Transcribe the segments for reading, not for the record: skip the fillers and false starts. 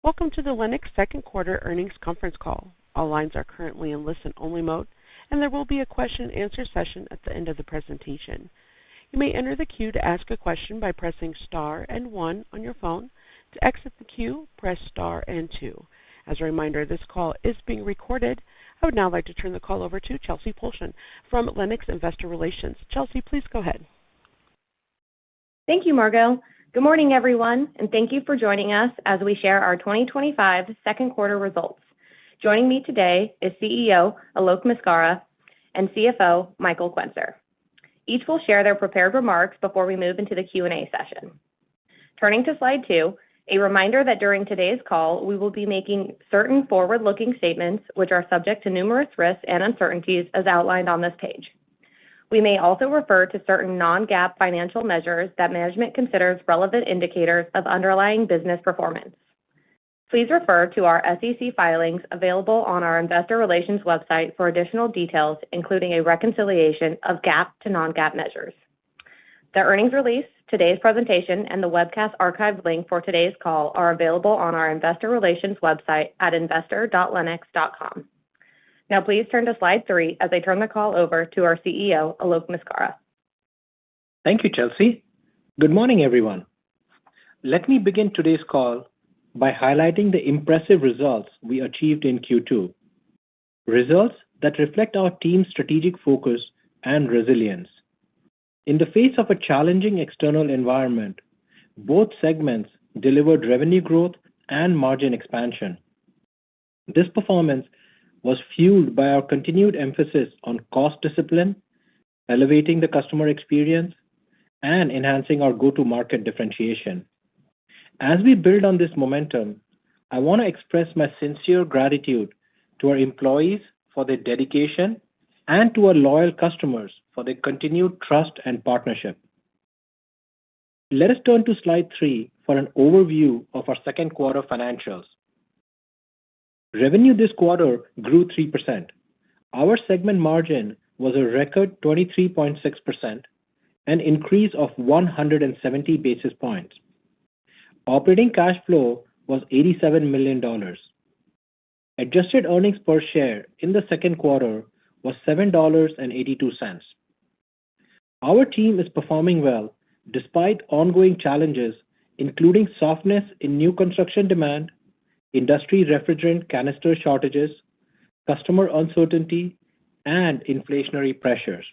Welcome to the Lennox second quarter earnings conference call. All lines are currently in listen-only mode, and there will be a question-and-answer session at the end of the presentation. You may enter the queue to ask a question by pressing star and 1 on your phone. To exit the queue, press star and 2. As a reminder, this call is being recorded. I would now like to turn the call over to Chelsea Polshin from Lennox Investor Relations. Chelsea, please go ahead. Thank you, Margot. Good morning, everyone, and thank you for joining us as we share our 2025 second quarter results. Joining me today is CEO Alok Maskara and CFO Michael Quenzer. Each will share their prepared remarks before we move into the Q&A session. Turning to slide 2, a reminder that during today's call, we will be making certain forward-looking statements which are subject to numerous risks and uncertainties as outlined on this page. We may also refer to certain non-GAAP financial measures that management considers relevant indicators of underlying business performance. Please refer to our SEC filings available on our Investor Relations website for additional details, including a reconciliation of GAAP to non-GAAP measures. The earnings release, today's presentation, and the webcast archive link for today's call are available on our Investor Relations website at investor.lennox.com. Now, please turn to slide 3 as I turn the call over to our CEO, Alok Maskara. Thank you, Chelsea. Good morning, everyone. Let me begin today's call by highlighting the impressive results we achieved in Q2. Results that reflect our team's strategic focus and resilience. In the face of a challenging external environment, both segments delivered revenue growth and margin expansion. This performance was fueled by our continued emphasis on cost discipline, elevating the customer experience, and enhancing our go-to-market differentiation. As we build on this momentum, I want to express my sincere gratitude to our employees for their dedication and to our loyal customers for their continued trust and partnership. Let us turn to slide 3 for an overview of our second quarter financials. Revenue this quarter grew 3%. Our segment margin was a record 23.6%, an increase of 170 basis points. Operating cash flow was $87 million. Adjusted earnings per share in the second quarter was $7.82. Our team is performing well despite ongoing challenges, including softness in new construction demand, industry refrigerant canister shortages, customer uncertainty, and inflationary pressures.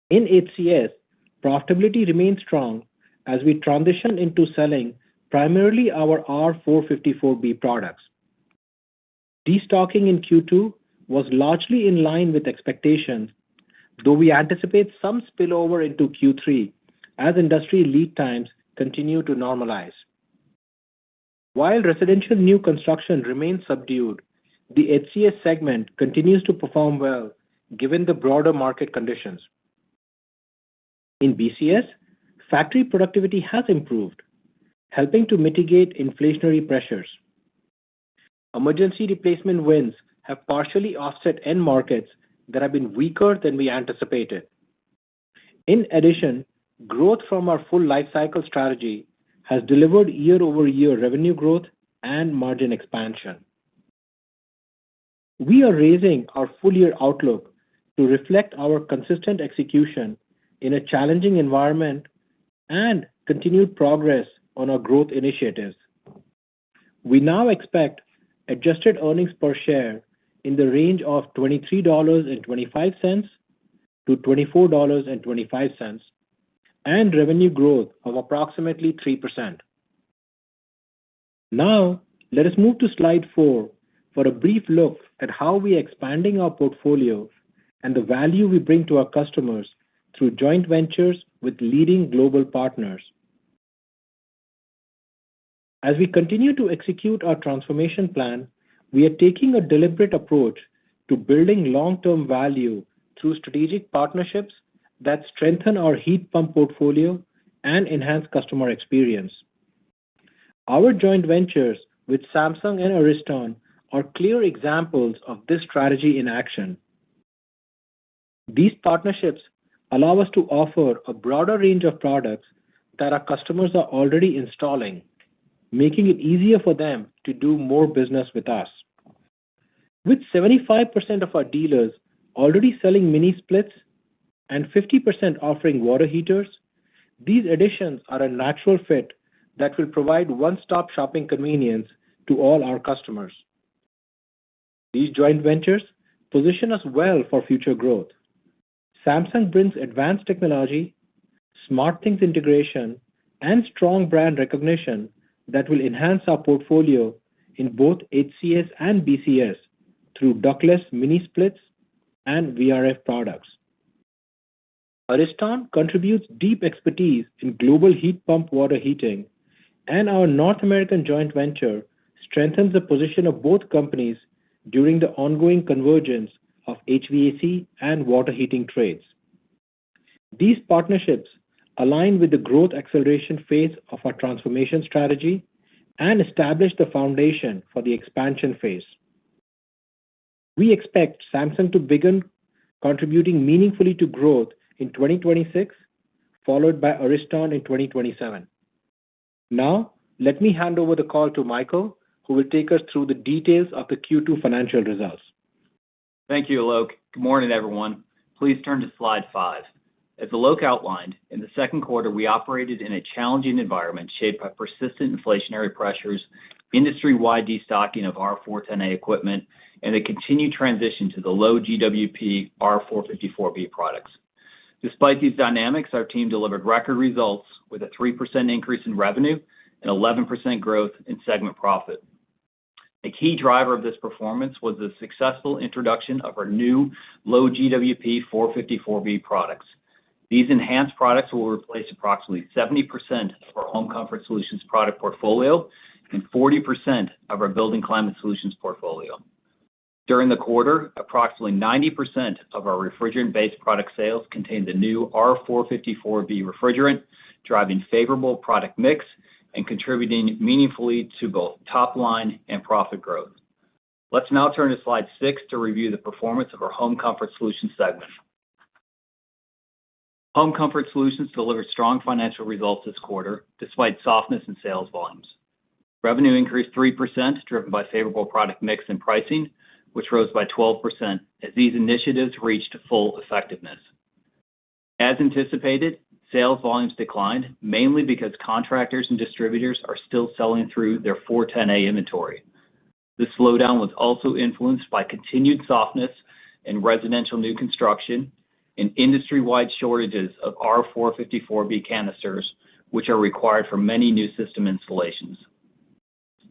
In HCS, profitability remains strong as we transition into selling primarily our R-454B products. Destocking in Q2 was largely in line with expectations, though we anticipate some spillover into Q3 as industry lead times continue to normalize. While residential new construction remains subdued, the HCS segment continues to perform well given the broader market conditions. In BCS, factory productivity has improved, helping to mitigate inflationary pressures. Emergency replacement wins have partially offset end markets that have been weaker than we anticipated. In addition, growth from our full lifecycle strategy has delivered year-over-year revenue growth and margin expansion. We are raising our full-year outlook to reflect our consistent execution in a challenging environment and continued progress on our growth initiatives. We now expect adjusted earnings per share in the range of $23.25 to $24.25, and revenue growth of approximately 3%. Now, let us move to slide 4 for a brief look at how we are expanding our portfolio and the value we bring to our customers through joint ventures with leading global partners. As we continue to execute our transformation plan, we are taking a deliberate approach to building long-term value through strategic partnerships that strengthen our heat pump portfolio and enhance customer experience. Our joint ventures with Samsung and Ariston are clear examples of this strategy in action. These partnerships allow us to offer a broader range of products that our customers are already installing. making it easier for them to do more business with us. With 75% of our dealers already selling mini splits and 50% offering water heaters, these additions are a natural fit that will provide one-stop shopping convenience to all our customers. These joint ventures position us well for future growth. Samsung brings advanced technology, SmartThings integration, and strong brand recognition that will enhance our portfolio in both HCS and BCS through ductless mini splits and VRF products. Ariston contributes deep expertise in global heat pump water heating, and our North American joint venture strengthens the position of both companies during the ongoing convergence of HVAC and water heating trades. These partnerships align with the growth acceleration phase of our transformation strategy and establish the foundation for the expansion phase. We expect Samsung to begin contributing meaningfully to growth in 2026, followed by Ariston in 2027. Now, let me hand over the call to Michael, who will take us through the details of the Q2 financial results. Thank you, Alok. Good morning, everyone. Please turn to slide 5. As Alok outlined, in the second quarter, we operated in a challenging environment shaped by persistent inflationary pressures, industry-wide destocking of R410A equipment, and the continued transition to the low GWP R454B products. Despite these dynamics, our team delivered record results with a 3% increase in revenue and 11% growth in segment profit. A key driver of this performance was the successful introduction of our new low GWP 454B products. These enhanced products will replace approximately 70% of our Home Comfort Solutions product portfolio and 40% of our Building Climate Solutions portfolio. During the quarter, approximately 90% of our refrigerant-based product sales contained the new R454B refrigerant, driving favorable product mix and contributing meaningfully to both top line and profit growth. Let's now turn to slide 6 to review the performance of our Home Comfort Solutions segment. Home Comfort Solutions delivered strong financial results this quarter, despite softness in sales volumes. Revenue increased 3%, driven by favorable product mix and pricing, which rose by 12% as these initiatives reached full effectiveness. As anticipated, sales volumes declined, mainly because contractors and distributors are still selling through their 410A inventory. This slowdown was also influenced by continued softness in residential new construction and industry-wide shortages of R454B canisters, which are required for many new system installations.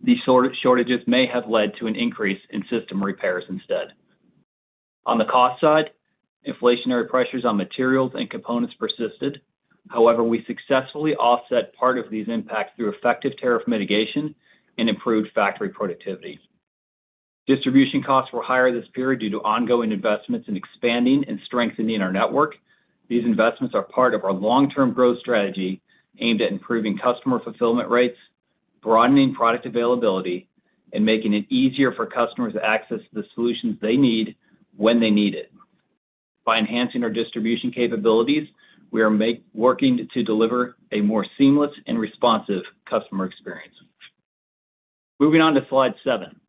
These shortages may have led to an increase in system repairs instead. On the cost side, inflationary pressures on materials and components persisted. However, we successfully offset part of these impacts through effective tariff mitigation and improved factory productivity. Distribution costs were higher this period due to ongoing investments in expanding and strengthening our network. These investments are part of our long-term growth strategy aimed at improving customer fulfillment rates, broadening product availability, and making it easier for customers to access the solutions they need when they need it. By enhancing our distribution capabilities, we are working to deliver a more seamless and responsive customer experience. Moving on to slide 7.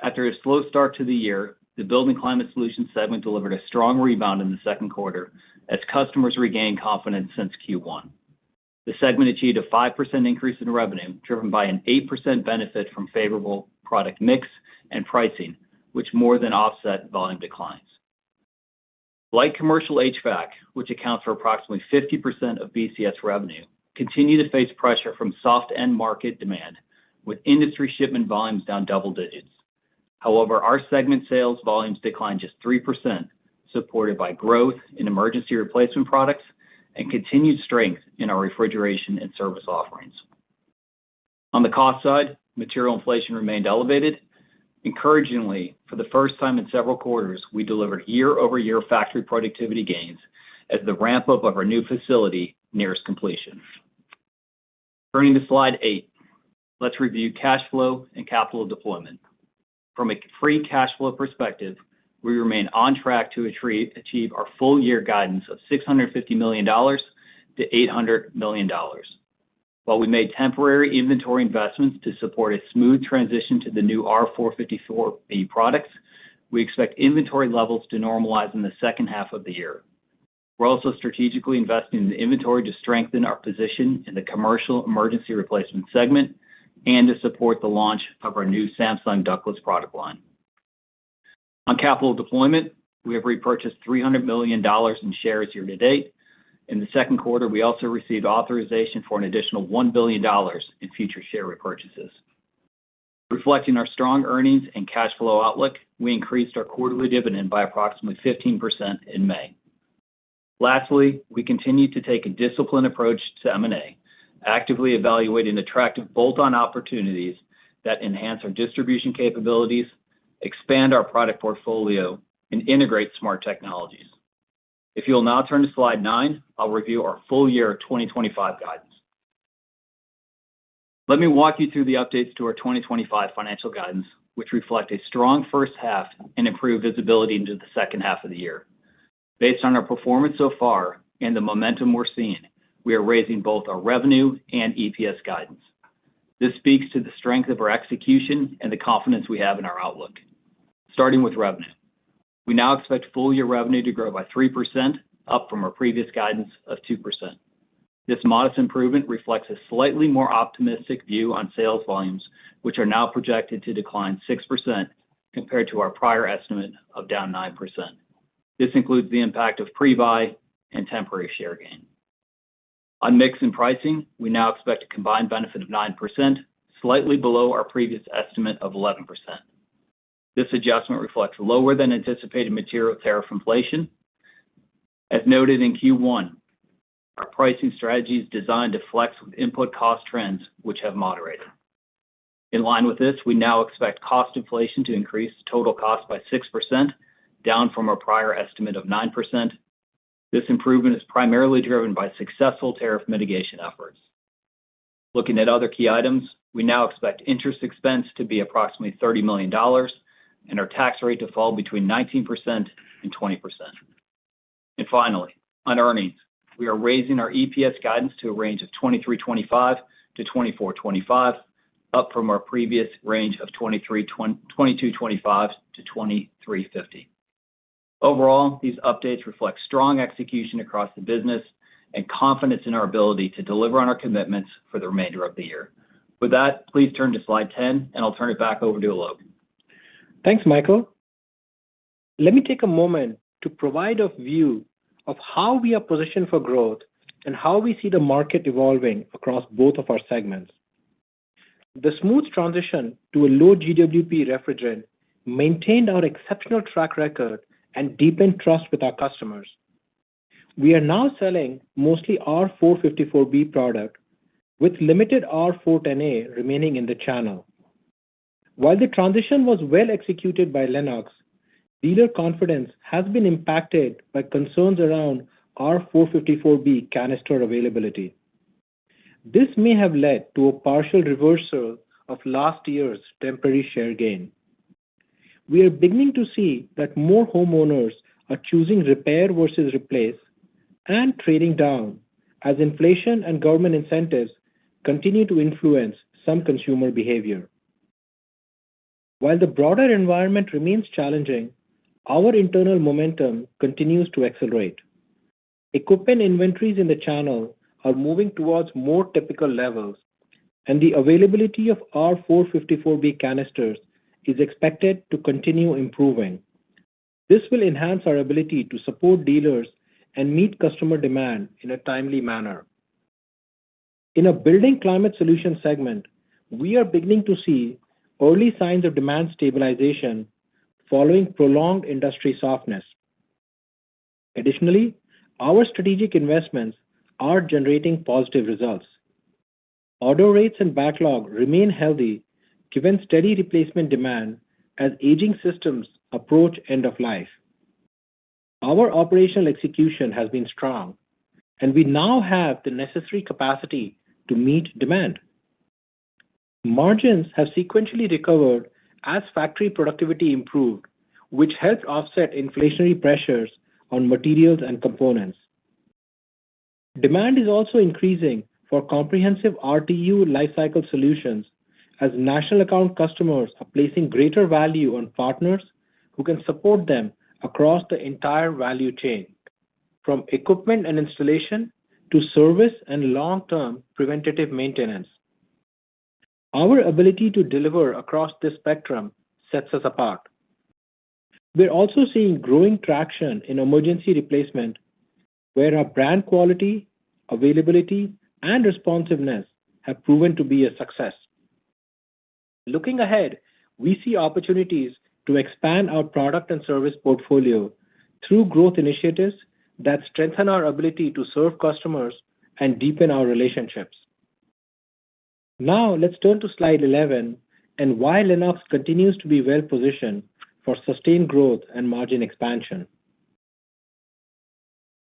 After a slow start to the year, the Building Climate Solutions segment delivered a strong rebound in the second quarter as customers regained confidence since Q1. The segment achieved a 5% increase in revenue, driven by an 8% benefit from favorable product mix and pricing, which more than offset volume declines. Light commercial HVAC, which accounts for approximately 50% of BCS revenue, continue to face pressure from soft end market demand, with industry shipment volumes down double digits. However, our segment sales volumes declined just 3%, supported by growth in emergency replacement products and continued strength in our refrigeration and service offerings. On the cost side, material inflation remained elevated. Encouragingly, for the first time in several quarters, we delivered year-over-year factory productivity gains as the ramp-up of our new facility nears completion. Turning to slide 8, let's review cash flow and capital deployment. From a free cash flow perspective, we remain on track to achieve our full-year guidance of $650 million to $800 million. While we made temporary inventory investments to support a smooth transition to the new R-454B products, we expect inventory levels to normalize in the second half of the year. We're also strategically investing in the inventory to strengthen our position in the commercial emergency replacement segment and to support the launch of our new Samsung ductless product line. On capital deployment, we have repurchased $300 million in shares year to date. In the second quarter, we also received authorization for an additional $1 billion in future share repurchases. Reflecting our strong earnings and cash flow outlook, we increased our quarterly dividend by approximately 15% in May. Lastly, we continue to take a disciplined approach to M&A, actively evaluating attractive bolt-on opportunities that enhance our distribution capabilities, expand our product portfolio, and integrate smart technologies. If you'll now turn to slide 9, I'll review our full year 2025 guidance. Let me walk you through the updates to our 2025 financial guidance, which reflect a strong first half and improved visibility into the second half of the year. Based on our performance so far and the momentum we're seeing, we are raising both our revenue and EPS guidance. This speaks to the strength of our execution and the confidence we have in our outlook. Starting with revenue. We now expect full year revenue to grow by 3%, up from our previous guidance of 2%. This modest improvement reflects a slightly more optimistic view on sales volumes, which are now projected to decline 6% compared to our prior estimate of down 9%. This includes the impact of pre-buy and temporary share gain. On mix and pricing, we now expect a combined benefit of 9%, slightly below our previous estimate of 11%. This adjustment reflects lower than anticipated material tariff inflation. As noted in Q1, our pricing strategy is designed to flex with input cost trends, which have moderated. In line with this, we now expect cost inflation to increase total cost by 6%, down from our prior estimate of 9%. This improvement is primarily driven by successful tariff mitigation efforts. Looking at other key items, we now expect interest expense to be approximately $30 million and our tax rate to fall between 19% and 20%. And finally, on earnings, we are raising our EPS guidance to a range of $23.25 to $24.25, up from our previous range of $22.25 to $23.50. Overall, these updates reflect strong execution across the business and confidence in our ability to deliver on our commitments for the remainder of the year. With that, please turn to slide 10, and I'll turn it back over to Alok. Thanks, Michael. Let me take a moment to provide a view of how we are positioned for growth and how we see the market evolving across both of our segments. The smooth transition to a low GWP refrigerant maintained our exceptional track record and deepened trust with our customers. We are now selling mostly R-454B product with limited R-410A remaining in the channel. While the transition was well executed by Lennox, dealer confidence has been impacted by concerns around R-454B canister availability. This may have led to a partial reversal of last year's temporary share gain. We are beginning to see that more homeowners are choosing repair versus replace and trading down as inflation and government incentives continue to influence some consumer behavior. While the broader environment remains challenging, our internal momentum continues to accelerate. Equipment inventories in the channel are moving towards more typical levels, and the availability of R-454B canisters is expected to continue improving. This will enhance our ability to support dealers and meet customer demand in a timely manner. In a building climate solution segment, we are beginning to see early signs of demand stabilization following prolonged industry softness. Additionally, our strategic investments are generating positive results. Order rates and backlog remain healthy given steady replacement demand as aging systems approach end of life. Our operational execution has been strong, and we now have the necessary capacity to meet demand. Margins have sequentially recovered as factory productivity improved, which helped offset inflationary pressures on materials and components. Demand is also increasing for comprehensive RTU lifecycle solutions as national account customers are placing greater value on partners who can support them across the entire value chain, from equipment and installation to service and long-term preventative maintenance. Our ability to deliver across this spectrum sets us apart. We're also seeing growing traction in emergency replacement, where our brand quality, availability, and responsiveness have proven to be a success. Looking ahead, we see opportunities to expand our product and service portfolio through growth initiatives that strengthen our ability to serve customers and deepen our relationships. Now, let's turn to slide 11 and why Lennox continues to be well-positioned for sustained growth and margin expansion.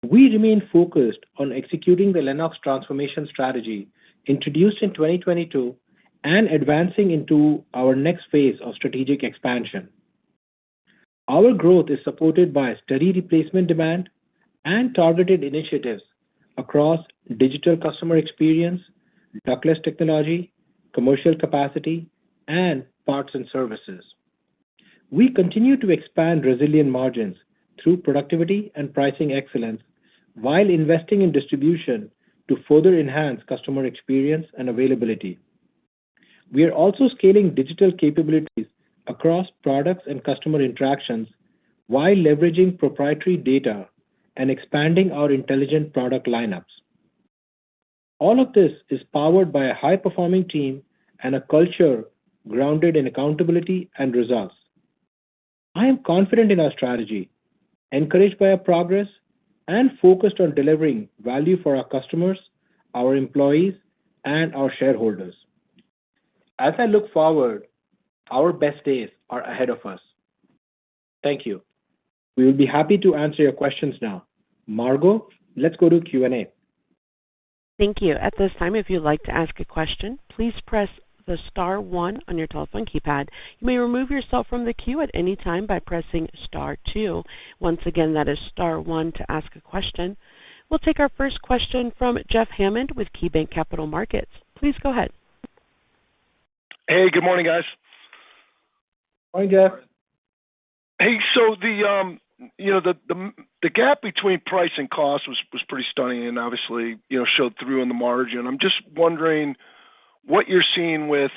We remain focused on executing the Lennox transformation strategy introduced in 2022 and advancing into our next phase of strategic expansion. Our growth is supported by steady replacement demand and targeted initiatives across digital customer experience, ductless technology, commercial capacity, and parts and services. We continue to expand resilient margins through productivity and pricing excellence while investing in distribution to further enhance customer experience and availability. We are also scaling digital capabilities across products and customer interactions while leveraging proprietary data and expanding our intelligent product lineups. All of this is powered by a high-performing team and a culture grounded in accountability and results. I am confident in our strategy, encouraged by our progress, and focused on delivering value for our customers, our employees, and our shareholders. As I look forward, our best days are ahead of us. Thank you. We will be happy to answer your questions now. Margot, let's go to Q&A. Thank you. At this time, if you'd like to ask a question, please press the star 1 on your telephone keypad. You may remove yourself from the queue at any time by pressing star 2. Once again, that is star 1 to ask a question. We'll take our first question from Jeff Hammond with KeyBanc Capital Markets. Please go ahead. Hey, good morning, guys. Morning, Jeff. Hey, so the gap between price and cost was pretty stunning and obviously showed through in the margin. I'm just wondering what you're seeing with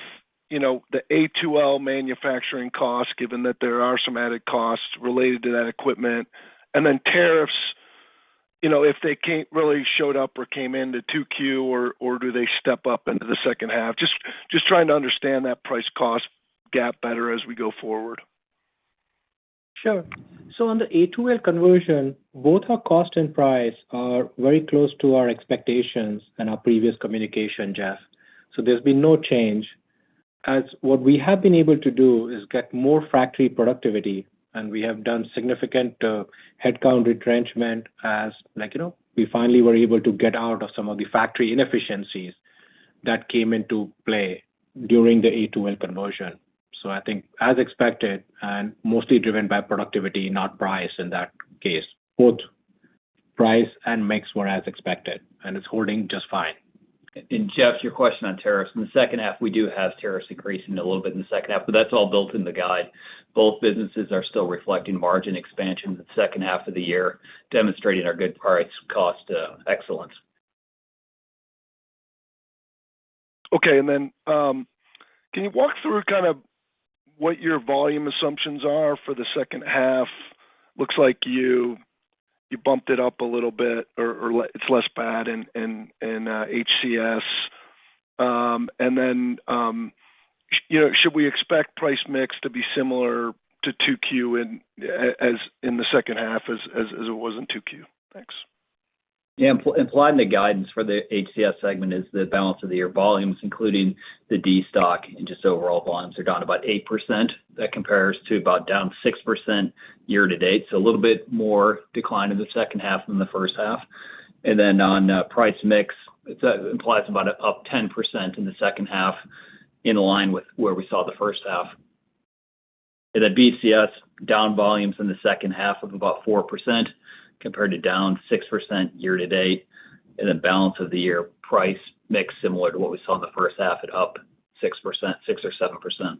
the A2L manufacturing costs, given that there are some added costs related to that equipment, and then tariffs, if they really showed up or came into 2Q, or do they step up into the second half? Just trying to understand that price cost gap better as we go forward. Sure. So on the A2L conversion, both our cost and price are very close to our expectations and our previous communication, Jeff. So there's been no change. As what we have been able to do is get more factory productivity, and we have done significant headcount retrenchment as, we finally were able to get out of some of the factory inefficiencies that came into play during the A2L conversion. So I think as expected and mostly driven by productivity, not price in that case. Both price and mix were as expected, and it's holding just fine. And Jeff, your question on tariffs. In the second half, we do have tariffs increasing a little bit in the second half, but that's all built in the guide. Both businesses are still reflecting margin expansion in the second half of the year, demonstrating our good price cost excellence. Okay, and then can you walk through kind of what your volume assumptions are for the second half? Looks like you bumped it up a little bit, or it's less bad in HCS. And then, should we expect price mix to be similar to 2Q as in the second half as it was in 2Q? Thanks. Yeah, implied in the guidance for the HCS segment is the balance of the year volumes, including the destock, and just overall volumes are down about 8%. That compares to about down 6% year to date. So a little bit more decline in the second half than the first half. And then on price mix, it implies about up 10% in the second half, in line with where we saw the first half. And then BCS down volumes in the second half of about 4%. Compared to down 6% year to date. and the balance of the year price mix similar to what we saw in the first half at up 6%, 6 or 7%.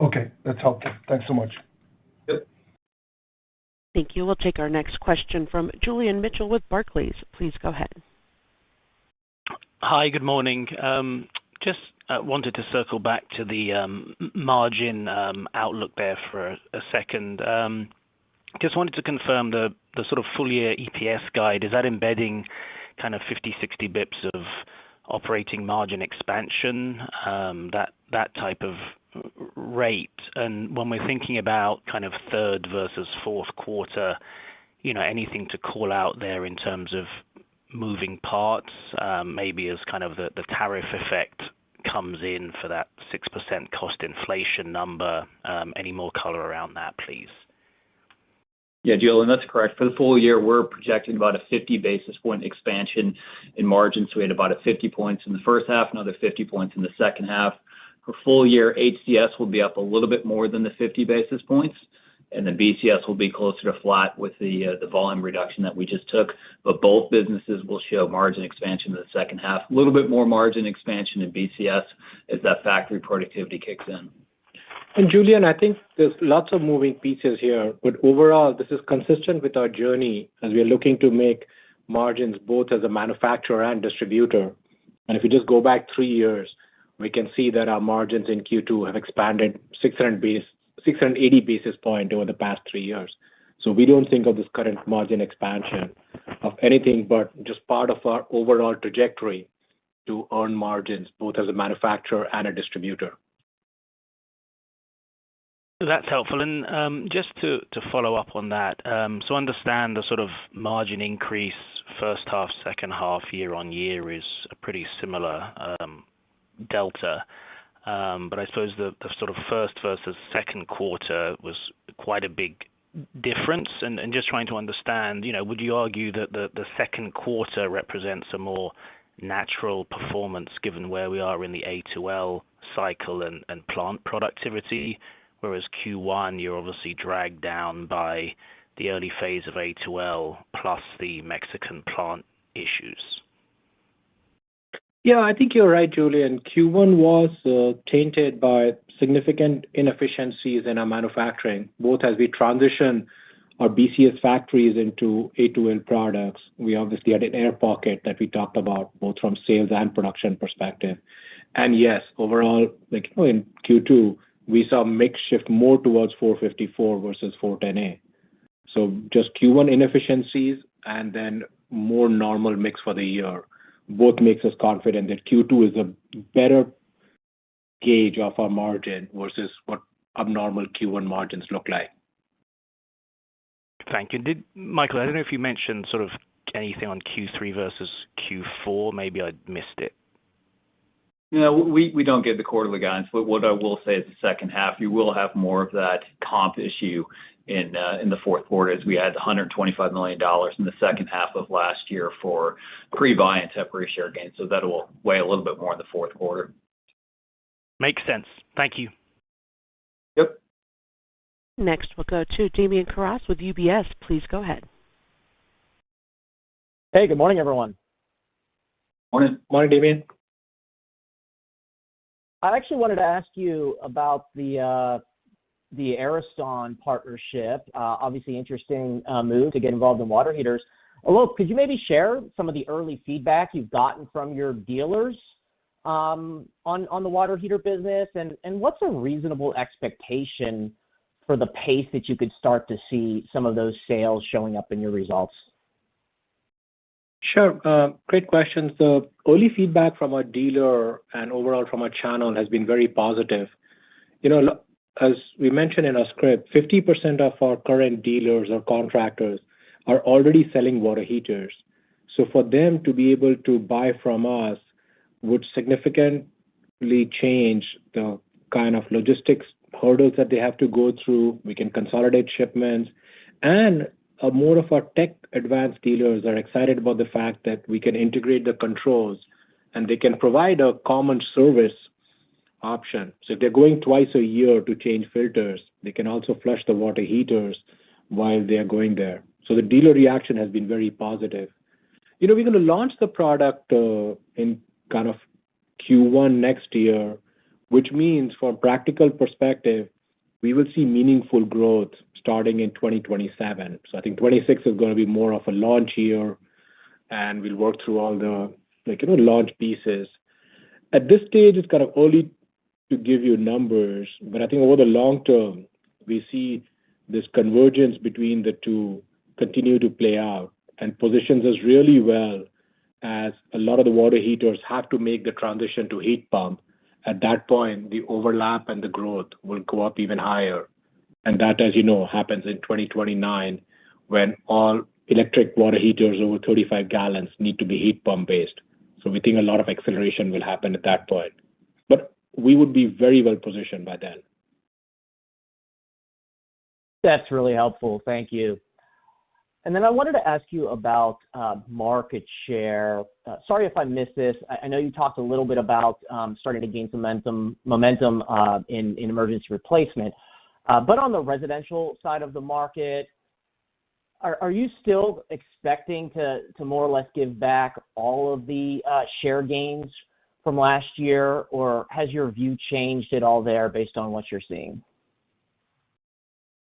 Okay, that's helpful. Thanks so much. Yep. Thank you. We'll take our next question from Julian Mitchell with Barclays. Please go ahead. Hi, good morning. Just wanted to circle back to the margin outlook there for a second. Just wanted to confirm the sort of full year EPS guide. Is that embedding kind of 50, 60 bips of operating margin expansion, that type of rate? And when we're thinking about kind of third versus fourth quarter, anything to call out there in terms of moving parts, maybe as kind of the tariff effect comes in for that 6% cost inflation number? Any more color around that, please? Yeah, Julian, that's correct. For the full year, we're projecting about a 50 basis point expansion in margins. So we had about a 50 points in the first half, another 50 points in the second half. For full year, HCS will be up a little bit more than the 50 basis points, and then BCS will be closer to flat with the volume reduction that we just took. But both businesses will show margin expansion in the second half. A little bit more margin expansion in BCS as that factory productivity kicks in. And Julian, I think there's lots of moving pieces here, but overall, this is consistent with our journey as we are looking to make margins both as a manufacturer and distributor. And if you just go back 3 years, we can see that our margins in Q2 have expanded 680 basis points over the past 3 years. So we don't think of this current margin expansion of anything but just part of our overall trajectory to earn margins both as a manufacturer and a distributor. That's helpful. And just to follow up on that, so understand the sort of margin increase first half, second half, year on year is a pretty similar delta. But I suppose the sort of first versus second quarter was quite a big difference. And just trying to understand, would you argue that the second quarter represents a more natural performance given where we are in the A2L cycle and plant productivity? Whereas Q1, you're obviously dragged down by the early phase of A2L plus the Mexican plant issues. Yeah, I think you're right, Julian. Q1 was tainted by significant inefficiencies in our manufacturing, both as we transition our BCS factories into A2L products. We obviously had an air pocket that we talked about, both from sales and production perspective. And yes, overall, in Q2, we saw mix shift more towards 454 versus 410A. So just Q1 inefficiencies and then more normal mix for the year. Both makes us confident that Q2 is a better gauge of our margin versus what abnormal Q1 margins look like. Thank you. Michael, I don't know if you mentioned sort of anything on Q3 versus Q4. Maybe I missed it. We don't get the quarterly guidance, but what I will say is the second half, you will have more of that comp issue in the fourth quarter as we had $125 million in the second half of last year for pre-buy and temporary share gains. So that will weigh a little bit more in the fourth quarter. Makes sense. Thank you. Yep. Next, we'll go to Damian Karas with UBS. Please go ahead. Hey, good morning, everyone. Morning. Morning, Damian. I actually wanted to ask you about the Ariston partnership. Obviously, interesting move to get involved in water heaters. Alok, could you maybe share some of the early feedback you've gotten from your dealers on the water heater business? And what's a reasonable expectation for the pace that you could start to see some of those sales showing up in your results? Sure. Great questions. The early feedback from our dealer and overall from our channel has been very positive. As we mentioned in our script, 50% of our current dealers or contractors are already selling water heaters. So for them to be able to buy from us would significantly change the kind of logistics hurdles that they have to go through. We can consolidate shipments. And more of our tech advanced dealers are excited about the fact that we can integrate the controls and they can provide a common service option. So if they're going twice a year to change filters, they can also flush the water heaters while they are going there. So the dealer reaction has been very positive. We're going to launch the product in kind of Q1 next year, which means from a practical perspective, we will see meaningful growth starting in 2027. So I think 26 is going to be more of a launch year, and we'll work through all the launch pieces. At this stage, it's kind of early to give you numbers, but I think over the long term, we see this convergence between the two continue to play out and positions us really well as a lot of the water heaters have to make the transition to heat pump. At that point, the overlap and the growth will go up even higher. And that, as you know, happens in 2029 when all electric water heaters over 35 gallons need to be heat pump based. So we think a lot of acceleration will happen at that point. But we would be very well positioned by then. That's really helpful. Thank you. And then I wanted to ask you about market share. Sorry if I missed this. I know you talked a little bit about starting to gain some momentum in emergency replacement. But on the residential side of the market, are you still expecting to more or less give back all of the share gains from last year, or has your view changed at all there based on what you're seeing?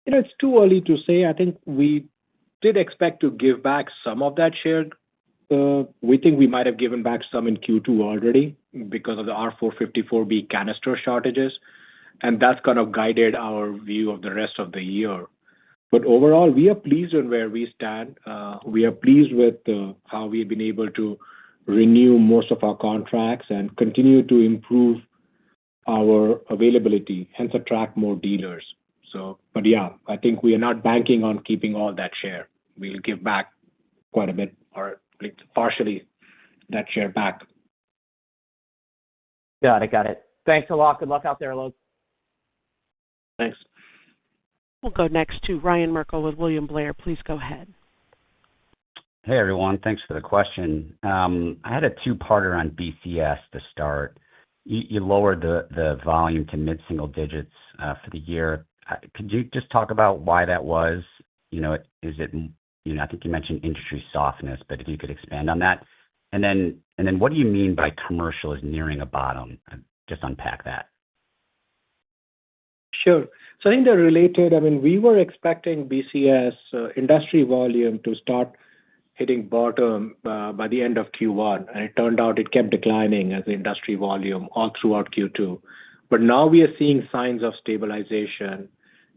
It's too early to say. I think we did expect to give back some of that share. We think we might have given back some in Q2 already because of the R-454B canister shortages, and that's kind of guided our view of the rest of the year. But overall, we are pleased on where we stand. We are pleased with how we've been able to renew most of our contracts and continue to improve our availability, hence attract more dealers. But yeah, I think we are not banking on keeping all that share. We'll give back quite a bit, or at least partially that share back. Got it. Thanks a lot. Good luck out there, Alok. Thanks. We'll go next to Ryan Merkel with William Blair. Please go ahead. Hey, everyone. Thanks for the question. I had a two-parter on BCS to start. You lowered the volume to mid-single digits for the year. Could you just talk about why that was? Is it, I think you mentioned industry softness, but if you could expand on that. And then what do you mean by commercial is nearing a bottom? Just unpack that. Sure. So I think they're related. I mean, we were expecting BCS industry volume to start hitting bottom by the end of Q1, and it turned out it kept declining as the industry volume all throughout Q2. But now we are seeing signs of stabilization,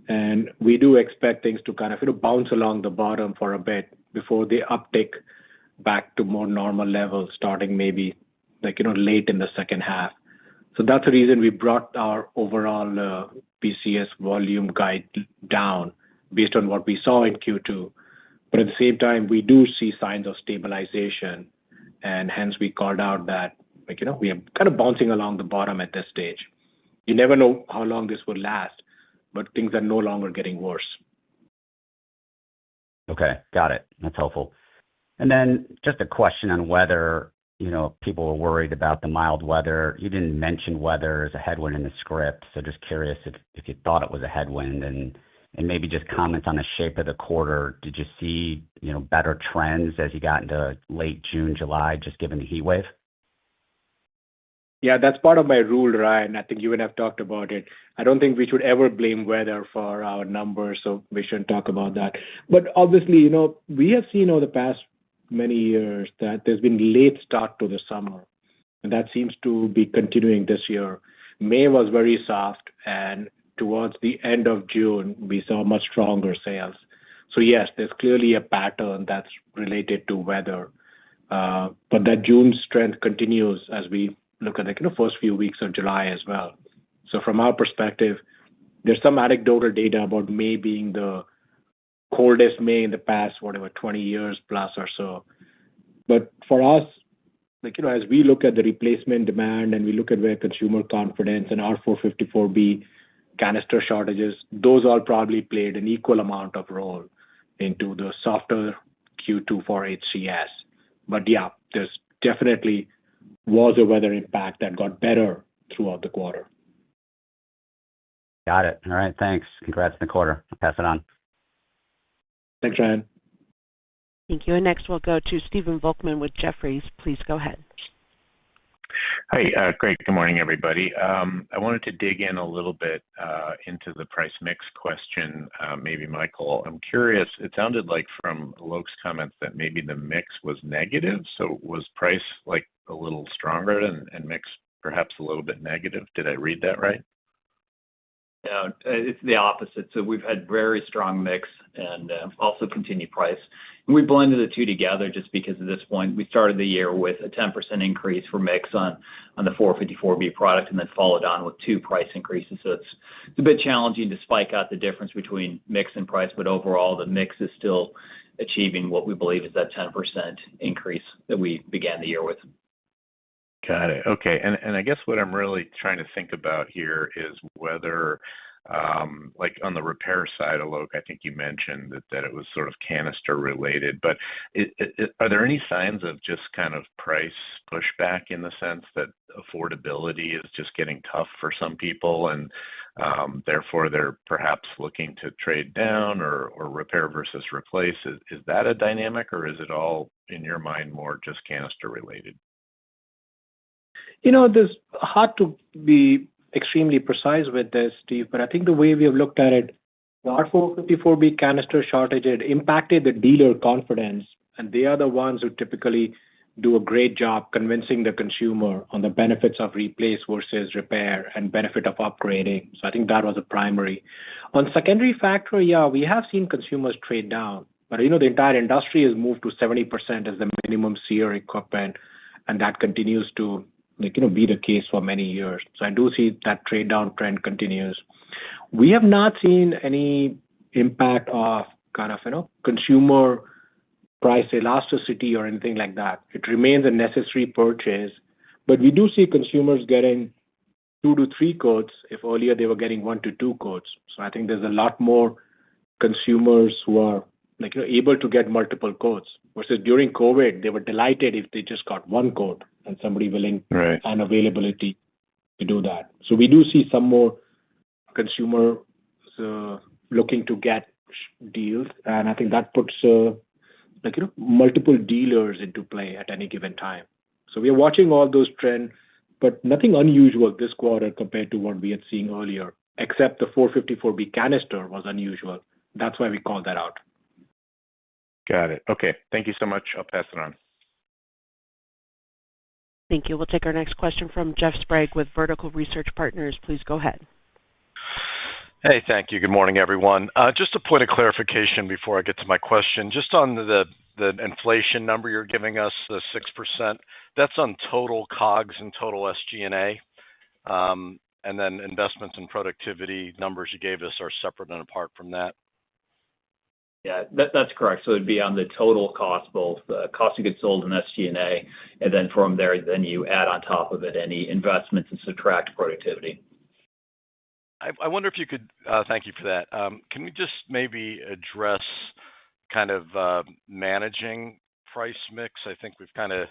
and we do expect things to kind of bounce along the bottom for a bit before they uptick back to more normal levels, starting maybe late in the second half. So that's the reason we brought our overall BCS volume guide down based on what we saw in Q2. But at the same time, we do see signs of stabilization, and hence we called out that we are kind of bouncing along the bottom at this stage. You never know how long this will last, but things are no longer getting worse. Okay, got it. That's helpful. And then just a question on weather. People were worried about the mild weather. You didn't mention weather as a headwind in the script, so just curious if you thought it was a headwind, and maybe just comment on the shape of the quarter. Did you see better trends as you got into late June, July, just given the heat wave? Yeah, that's part of my rule, Ryan. I think you and I have talked about it. I don't think we should ever blame weather for our numbers, so we shouldn't talk about that. But obviously, we have seen over the past many years that there's been late start to the summer, and that seems to be continuing this year. May was very soft, and towards the end of June, we saw much stronger sales. So yes, there's clearly a pattern that's related to weather, but that June strength continues as we look at the first few weeks of July as well. So from our perspective, there's some anecdotal data about May being the coldest May in the past, 20 years plus or so. But for us, as we look at the replacement demand and we look at where consumer confidence and R-454B canister shortages, those all probably played an equal amount of role into the softer Q2 for HCS. But yeah, there's definitely was a weather impact that got better throughout the quarter. Got it. All right, thanks. Congrats on the quarter. I'll pass it on. Thanks, Ryan. Thank you. And next we'll go to Stephen Volkmann with Jefferies. Please go ahead. Hi, great. Good morning, everybody. I wanted to dig in a little bit into the price mix question, maybe Michael. I'm curious, it sounded like from Alok's comments that maybe the mix was negative. So was price like a little stronger and mix perhaps a little bit negative? Did I read that right? Yeah, it's the opposite. So we've had very strong mix and also continued price. And we blended the two together just because at this point we started the year with a 10% increase for mix on the 454B product and then followed on with 2 price increases. So it's a bit challenging to spike out the difference between mix and price, but overall the mix is still achieving what we believe is that 10% increase that we began the year with. Got it. Okay. And I guess what I'm really trying to think about here is whether, like on the repair side, Alok, I think you mentioned that it was sort of canister related, but are there any signs of just kind of price pushback in the sense that affordability is just getting tough for some people and therefore they're perhaps looking to trade down or repair versus replace? Is that a dynamic or is it all in your mind more just canister related? There's hard to be extremely precise with this, Steve, but I think the way we have looked at it, the R454B canister shortage, it impacted the dealer confidence, and they are the ones who typically do a great job convincing the consumer on the benefits of replace versus repair and benefit of upgrading. So I think that was a primary. On secondary factor, yeah, we have seen consumers trade down, but the entire industry has moved to 70% as the minimum SEER equipment, and that continues to be the case for many years. So I do see that trade down trend continues. We have not seen any impact of kind of, consumer price elasticity or anything like that. It remains a necessary purchase, but we do see consumers getting 2 to 3 quotes if earlier they were getting 1 to 2 quotes. So I think there's a lot more consumers who are able to get multiple quotes versus during COVID, they were delighted if they just got 1 quote and somebody willing and availability to do that. So we do see some more consumers looking to get deals, and I think that puts multiple dealers into play at any given time. So we are watching all those trends, but nothing unusual this quarter compared to what we had seen earlier, except the 454B canister was unusual. That's why we called that out. Got it. Okay. Thank you so much. I'll pass it on. Thank you. We'll take our next question from Jeff Sprague with Vertical Research Partners. Please go ahead. Hey, thank you. Good morning, everyone. Just a point of clarification before I get to my question. Just on the inflation number you're giving us, the 6%, that's on total COGS and total SG&A. And then investments and productivity numbers you gave us are separate and apart from that. Yeah, that's correct. So it'd be on the total cost, both the cost of goods sold and SG&A, and then from there, then you add on top of it any investments and subtract productivity. I wonder if you could, thank you for that. Can we just maybe address kind of managing price mix? I think we've kind of,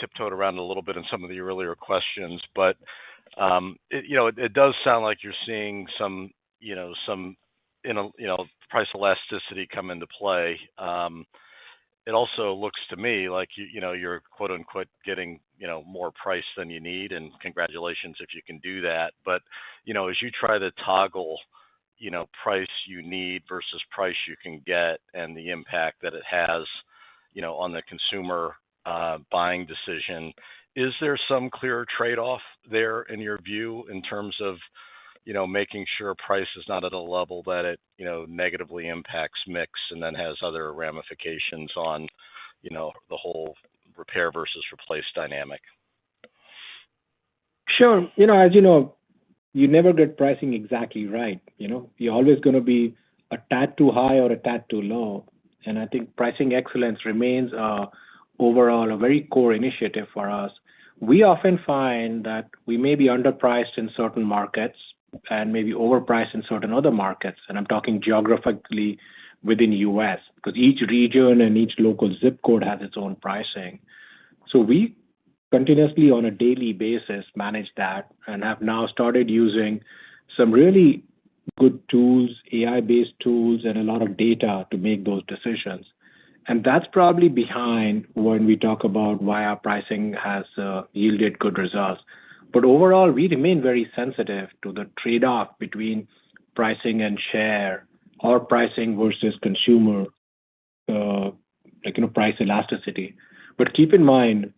tiptoed around a little bit in some of the earlier questions, but it does sound like you're seeing some price elasticity come into play. It also looks to me like you're quote unquote getting more price than you need, and congratulations if you can do that. But as you try to toggle price you need versus price you can get and the impact that it has on the consumer buying decision, is there some clear trade-off there in your view in terms of making sure price is not at a level that it, negatively impacts mix and then has other ramifications on, the whole repair versus replace dynamic? Sure. As you know, you never get pricing exactly right. You're always going to be a tad too high or a tad too low. And I think pricing excellence remains overall a very core initiative for us. We often find that we may be underpriced in certain markets and maybe overpriced in certain other markets. And I'm talking geographically within U.S. because each region and each local zip code has its own pricing. So we continuously on a daily basis manage that and have now started using some really good tools, AI-based tools, and a lot of data to make those decisions. And that's probably behind when we talk about why our pricing has yielded good results. But overall, we remain very sensitive to the trade-off between pricing and share or pricing versus consumer, price elasticity. But keep in mind,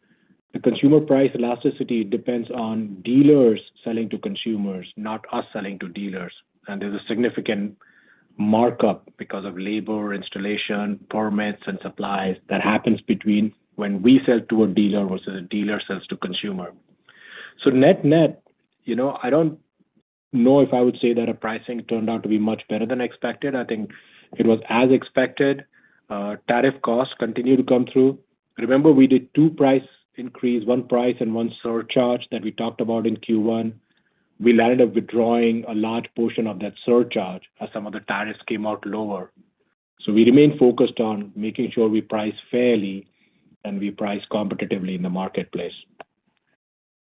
the consumer price elasticity depends on dealers selling to consumers, not us selling to dealers. And there's a significant markup because of labor, installation, permits, and supplies that happens between when we sell to a dealer versus a dealer sells to consumer. So net, I don't know if I would say that a pricing turned out to be much better than expected. I think it was as expected. Tariff costs continue to come through. Remember, we did two price increase, one price and one surcharge that we talked about in Q1. We landed up withdrawing a large portion of that surcharge as some of the tariffs came out lower. So we remain focused on making sure we price fairly and we price competitively in the marketplace.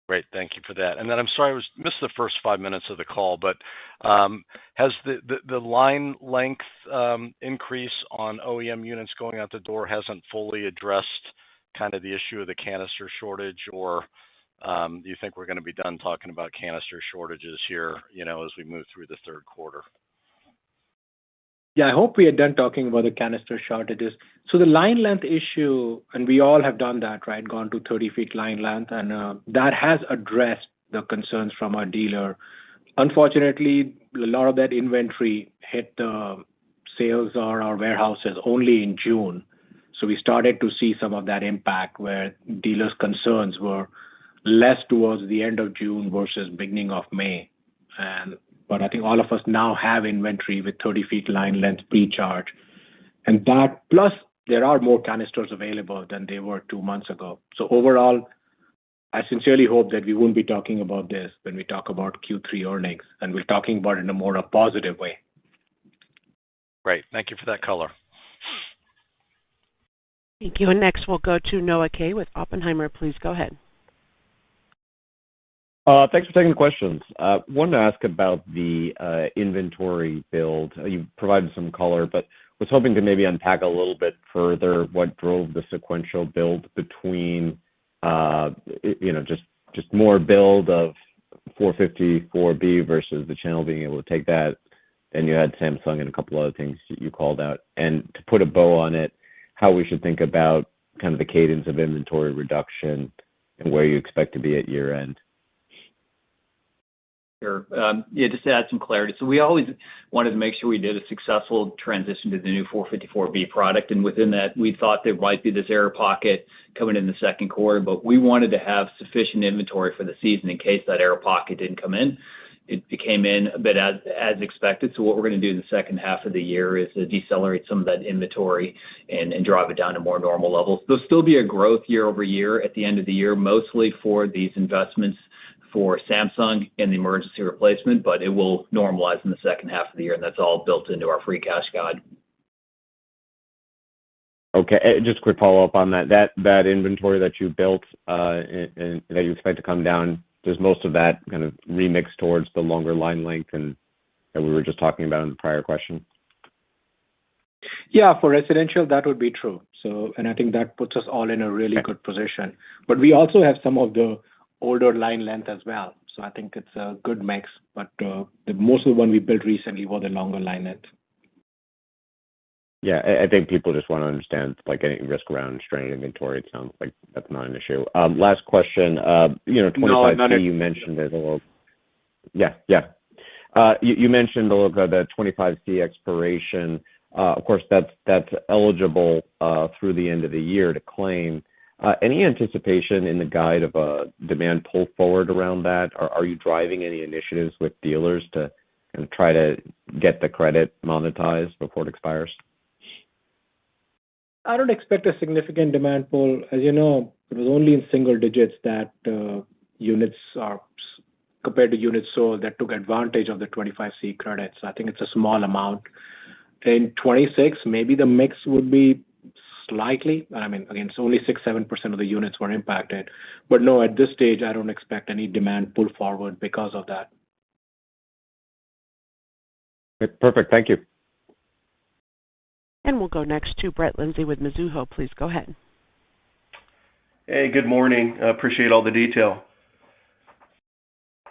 Great. Thank you for that. And then I'm sorry, I missed the first 5 minutes of the call, but has the line length increase on OEM units going out the door hasn't fully addressed kind of the issue of the canister shortage, or do you think we're going to be done talking about canister shortages here, as we move through the third quarter? Yeah, I hope we are done talking about the canister shortages. So the line length issue, and we all have done that, right? Gone to 30 feet line length, and that has addressed the concerns from our dealer. Unfortunately, a lot of that inventory hit the sales or our warehouses only in June. So we started to see some of that impact where dealers' concerns were less towards the end of June versus beginning of May. But I think all of us now have inventory with 30 feet line length pre-charge. And that, plus there are more canisters available than they were 2 months ago. So overall, I sincerely hope that we won't be talking about this when we talk about Q3 earnings, and we're talking about it in a more positive way. Great. Thank you for that color. Thank you. And next we'll go to Noah Kaye with Oppenheimer. Please go ahead. Thanks for taking the questions. Wanted to ask about the inventory build. You provided some color, but was hoping to maybe unpack a little bit further what drove the sequential build between, just more build of 454B versus the channel being able to take that. And you had Samsung and a couple other things you called out. And to put a bow on it, how we should think about kind of the cadence of inventory reduction and where you expect to be at year end. Sure. Just to add some clarity. So we always wanted to make sure we did a successful transition to the new 454B product. And within that, we thought there might be this air pocket coming in the second quarter, but we wanted to have sufficient inventory for the season in case that air pocket didn't come in. It came in a bit as expected. So what we're going to do in the second half of the year is to decelerate some of that inventory and drive it down to more normal levels. There'll still be a growth year over year at the end of the year, mostly for these investments for Samsung and the emergency replacement, but it will normalize in the second half of the year, and that's all built into our free cash guide. Okay, just a quick follow-up on that. That inventory that you built and that you expect to come down, does most of that kind of remix towards the longer line length and that we were just talking about in the prior question? Yeah, for residential, that would be true. So, and I think that puts us all in a really good position. But we also have some of the older line length as well. So I think it's a good mix. But most of the one we built recently was a longer line length. Yeah, I think people just want to understand like any risk around strained inventory. It sounds like that's not an issue. Last question. 25C you mentioned as a little. Yeah. You mentioned a little bit the 25C expiration. Of course, that's eligible through the end of the year to claim. Any anticipation in the guide of a demand pull forward around that? Are you driving any initiatives with dealers to kind of try to get the credit monetized before it expires? I don't expect a significant demand pull. As you know, it was only in single digits that units are compared to units sold that took advantage of the 25C credits. I think it's a small amount. In 26, maybe the mix would be slightly. I mean, again, it's only 6-7% of the units were impacted. But no, at this stage, I don't expect any demand pull forward because of that. Perfect. Thank you. We'll go next to Brett Lindsey with Mizuho. Please go ahead. Hey, good morning. Appreciate all the detail.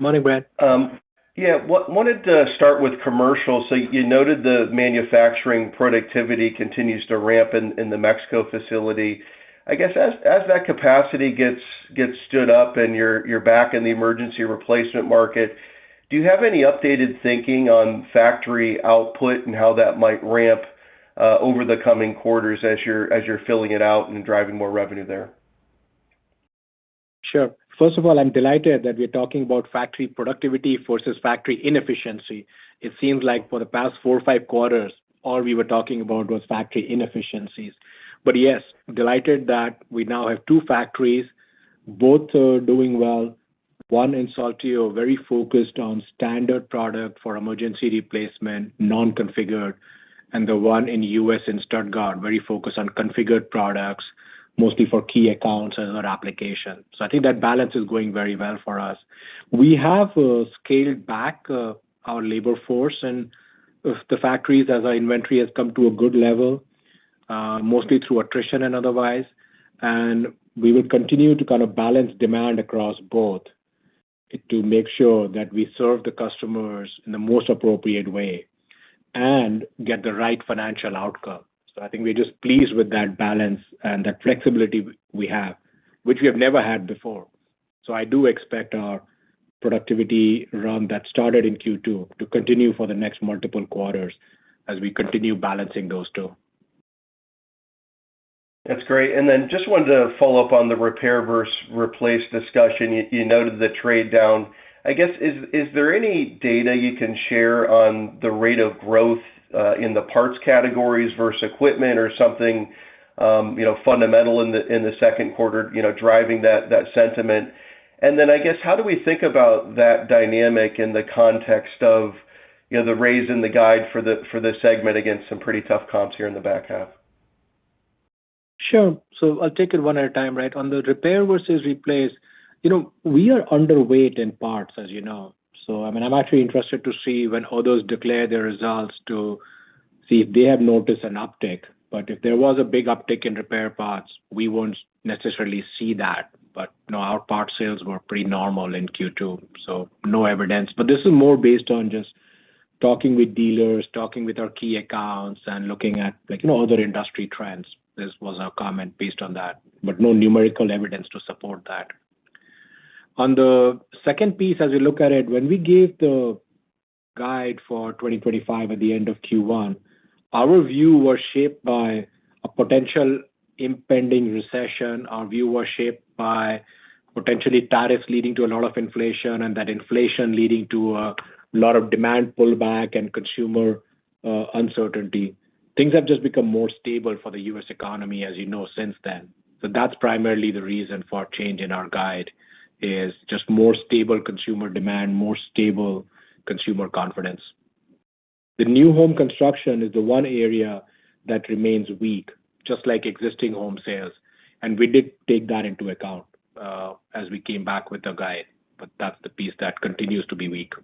Morning, Brett. Wanted to start with commercial. So you noted the manufacturing productivity continues to ramp in the Mexico facility. I guess as that capacity gets stood up and you're back in the emergency replacement market, do you have any updated thinking on factory output and how that might ramp over the coming quarters as you're filling it out and driving more revenue there? Sure. First of all, I'm delighted that we're talking about factory productivity versus factory inefficiency. It seems like for the past 4 or 5 quarters, all we were talking about was factory inefficiencies. But yes, delighted that we now have 2 factories, both are doing well. One in Saltillo, very focused on standard product for emergency replacement, non-configured, and the one in US in Stuttgart, very focused on configured products, mostly for key accounts and other applications. So I think that balance is going very well for us. We have scaled back our labor force and the factories as our inventory has come to a good level, mostly through attrition and otherwise. And we will continue to kind of balance demand across both to make sure that we serve the customers in the most appropriate way and get the right financial outcome. So I think we're just pleased with that balance and that flexibility we have, which we have never had before. So I do expect our productivity run that started in Q2 to continue for the next multiple quarters as we continue balancing those two. That's great. And then just wanted to follow up on the repair versus replace discussion. You noted the trade down. I guess, is there any data you can share on the rate of growth in the parts categories versus equipment or something, fundamental in the second quarter, driving that sentiment? And then I guess, how do we think about that dynamic in the context of, the raise in the guide for the segment against some pretty tough comps here in the back half? Sure. So I'll take it one at a time, right? On the repair versus replace, we are underweight in parts, as you know. So, I'm actually interested to see when others declare their results to see if they have noticed an uptick. But if there was a big uptick in repair parts, we won't necessarily see that. But, our part sales were pretty normal in Q2, so no evidence. But this is more based on just talking with dealers, talking with our key accounts, and looking at, other industry trends. This was our comment based on that, but no numerical evidence to support that. On the second piece, as we look at it, when we gave the guide for 2025 at the end of Q1, our view was shaped by a potential impending recession. Our view was shaped by potentially tariffs leading to a lot of inflation and that inflation leading to a lot of demand pullback and consumer uncertainty. Things have just become more stable for the U.S. economy, as you know, since then. So that's primarily the reason for change in our guide is just more stable consumer demand, more stable consumer confidence. The new home construction is the one area that remains weak, just like existing home sales. And we did take that into account as we came back with the guide. But that's the piece that continues to be weak.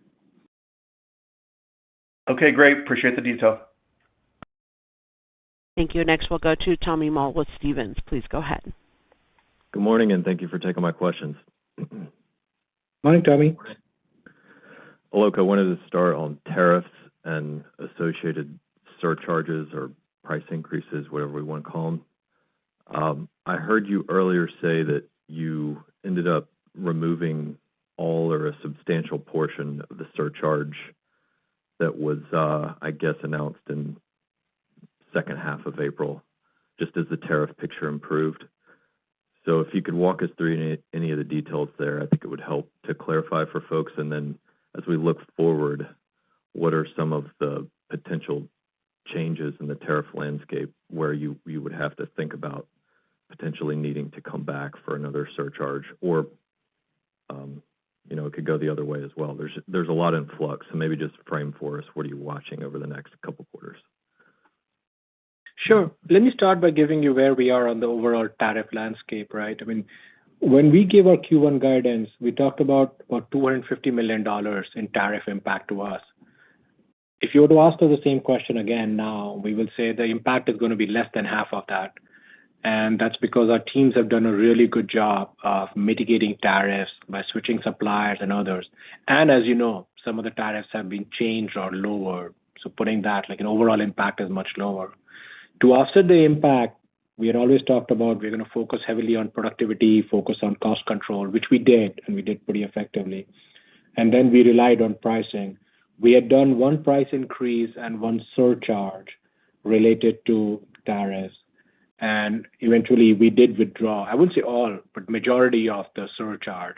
Okay, great. Appreciate the detail. Thank you. Next, we'll go to Tommy Moll with Stephens. Please go ahead. Good morning, and thank you for taking my questions. Morning, Tommy. Alok, I wanted to start on tariffs and associated surcharges or price increases, whatever we want to call them. I heard you earlier say that you ended up removing all or a substantial portion of the surcharge that was, I guess, announced in second half of April, just as the tariff picture improved. So if you could walk us through any of the details there, I think it would help to clarify for folks. And then as we look forward, what are some of the potential changes in the tariff landscape where you would have to think about potentially needing to come back for another surcharge? Or, it could go the other way as well. There's a lot in flux. So maybe just frame for us, what are you watching over the next couple quarters? Sure. Let me start by giving you where we are on the overall tariff landscape, right? When we gave our Q1 guidance, we talked about $250 million in tariff impact to us. If you were to ask us the same question again now, we will say the impact is going to be less than half of that. And that's because our teams have done a really good job of mitigating tariffs by switching suppliers and others. And as you know, some of the tariffs have been changed or lowered. So putting that, like an overall impact is much lower. To offset the impact, we had always talked about we're going to focus heavily on productivity, focus on cost control, which we did, and we did pretty effectively. And then we relied on pricing. We had done one price increase and one surcharge related to tariffs. And eventually we did withdraw, I wouldn't say all, but majority of the surcharge,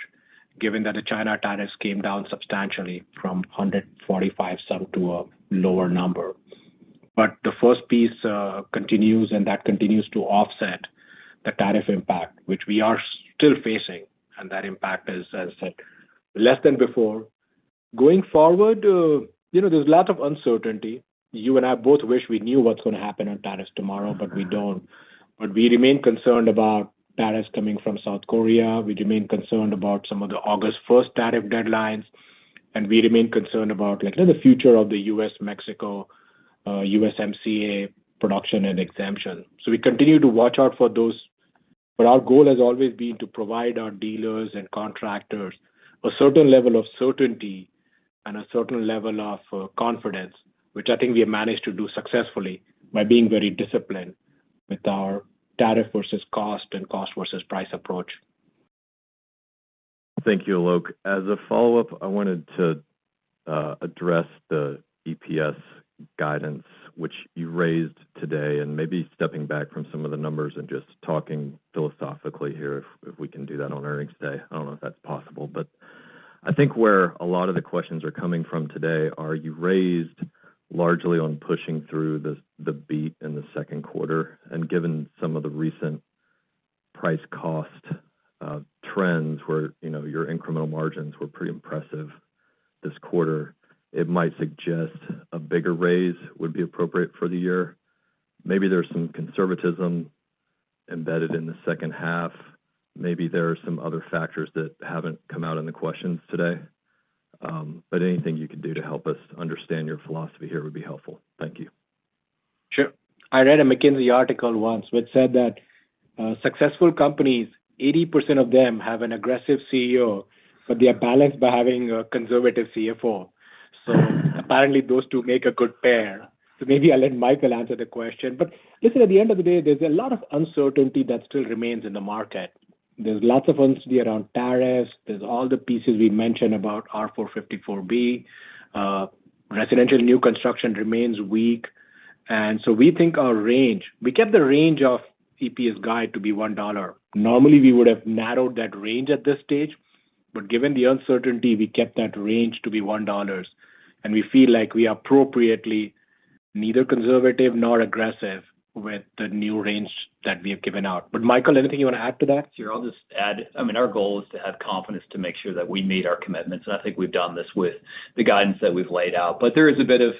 given that the China tariffs came down substantially from 145 some to a lower number. But the first piece continues, and that continues to offset the tariff impact, which we are still facing. And that impact is, as I said, less than before. Going forward, there's a lot of uncertainty. You and I both wish we knew what's going to happen on tariffs tomorrow, but we don't. But we remain concerned about tariffs coming from South Korea. We remain concerned about some of the August 1st tariff deadlines. And we remain concerned about the future of the U.S.-Mexico, USMCA production and exemption. So we continue to watch out for those. But our goal has always been to provide our dealers and contractors a certain level of certainty and a certain level of confidence, which I think we have managed to do successfully by being very disciplined with our tariff versus cost and cost versus price approach. Thank you, Alok. As a follow-up, I wanted to address the EPS guidance, which you raised today, and maybe stepping back from some of the numbers and just talking philosophically here, if we can do that on earnings day. I don't know if that's possible, but I think where a lot of the questions are coming from today are you raised largely on pushing through the beat in the second quarter, and given some of the recent price cost trends where your incremental margins were pretty impressive this quarter, it might suggest a bigger raise would be appropriate for the year. Maybe there's some conservatism embedded in the second half. Maybe there are some other factors that haven't come out in the questions today. But anything you could do to help us understand your philosophy here would be helpful. Thank you. Sure. I read a McKinsey article once which said that successful companies, 80% of them have an aggressive CEO, but they are balanced by having a conservative CFO. So apparently those two make a good pair. So maybe I'll let Michael answer the question. But listen, at the end of the day, there's a lot of uncertainty that still remains in the market. There's lots of uncertainty around tariffs. There's all the pieces we mentioned about R454B. Residential new construction remains weak. And so we think our range, we kept the range of EPS guide to be $1. Normally, we would have narrowed that range at this stage. But given the uncertainty, we kept that range to be $1. And we feel like we are appropriately neither conservative nor aggressive with the new range that we have given out. But Michael, anything you want to add to that? Sure, I'll just add, our goal is to have confidence to make sure that we meet our commitments. And I think we've done this with the guidance that we've laid out. But there is a bit of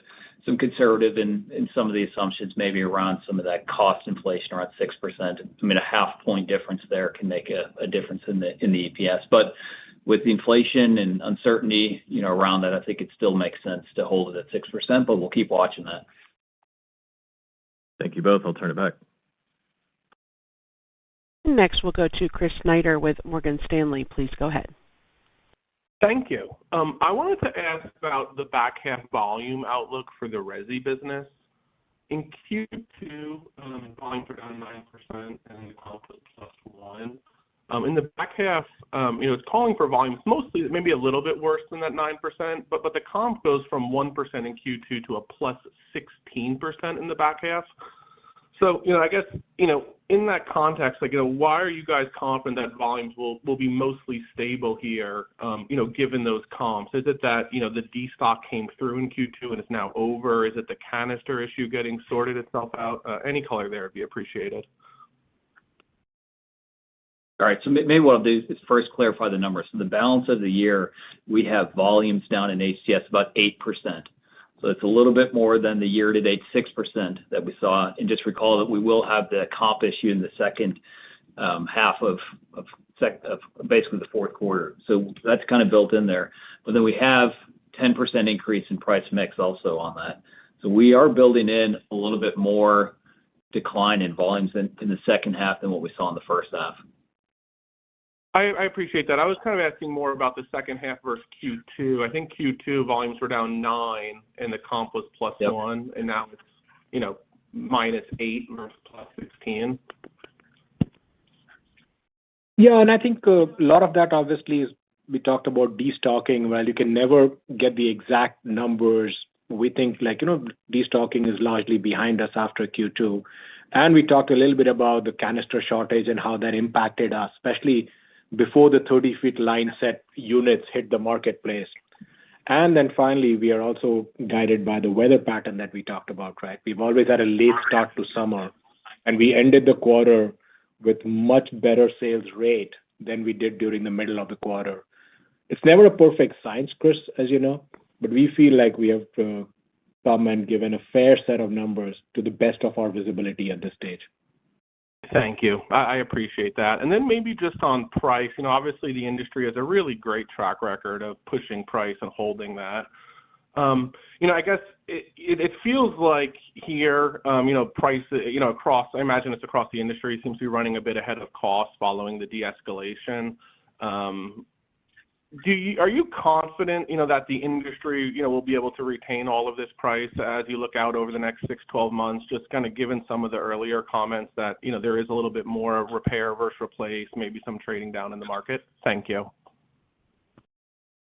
some conservative in some of the assumptions, maybe around some of that cost inflation around 6%. A half point difference there can make a difference in the EPS. But with the inflation and uncertainty, around that, I think it still makes sense to hold it at 6%, but we'll keep watching that. Thank you both. I'll turn it back. Next, we'll go to Chris Snyder with Morgan Stanley. Please go ahead. Thank you. I wanted to ask about the back half volume outlook for the resi business. In Q2, volumes were down 9% and the comp was +1%. In the back half, it's calling for volumes mostly, maybe a little bit worse than that 9%, but the comp goes from 1% in Q2 to a +16% in the back half. So, I guess, in that context, why are you guys confident that volumes will be mostly stable here, given those comps? Is it that, the destock came through in Q2 and it's now over? Is it the canister issue getting sorted itself out? Any color there would be appreciated. All right, so maybe what I'll do is first clarify the numbers. So the balance of the year, we have volumes down in HCS about 8%. So it's a little bit more than the year-to-date 6% that we saw. And just recall that we will have the comp issue in the second half of basically the fourth quarter. So that's kind of built in there. But then we have 10% increase in price mix also on that. So we are building in a little bit more decline in volumes in the second half than what we saw in the first half. I appreciate that. I was kind of asking more about the second half versus Q2. I think Q2 volumes were down 9 and the comp was +1, and now it's, -8 versus +16. Yeah, and I think a lot of that obviously is, we talked about destocking. Well, you can never get the exact numbers. We think destocking is largely behind us after Q2. And we talked a little bit about the canister shortage and how that impacted us, especially before the 30-foot line set units hit the marketplace. And then finally, we are also guided by the weather pattern that we talked about, right? We've always had a late start to summer, and we ended the quarter with much better sales rate than we did during the middle of the quarter. It's never a perfect science, Chris, as you know, but we feel like we have come and given a fair set of numbers to the best of our visibility at this stage. Thank you. I appreciate that. And then maybe just on price, obviously the industry has a really great track record of pushing price and holding that. I guess it feels like here, price, across, I imagine it's across the industry, seems to be running a bit ahead of cost following the de-escalation. Are you confident, that the industry, will be able to retain all of this price as you look out over the next 6-12 months, just kind of given some of the earlier comments that, there is a little bit more repair versus replace, maybe some trading down in the market? Thank you.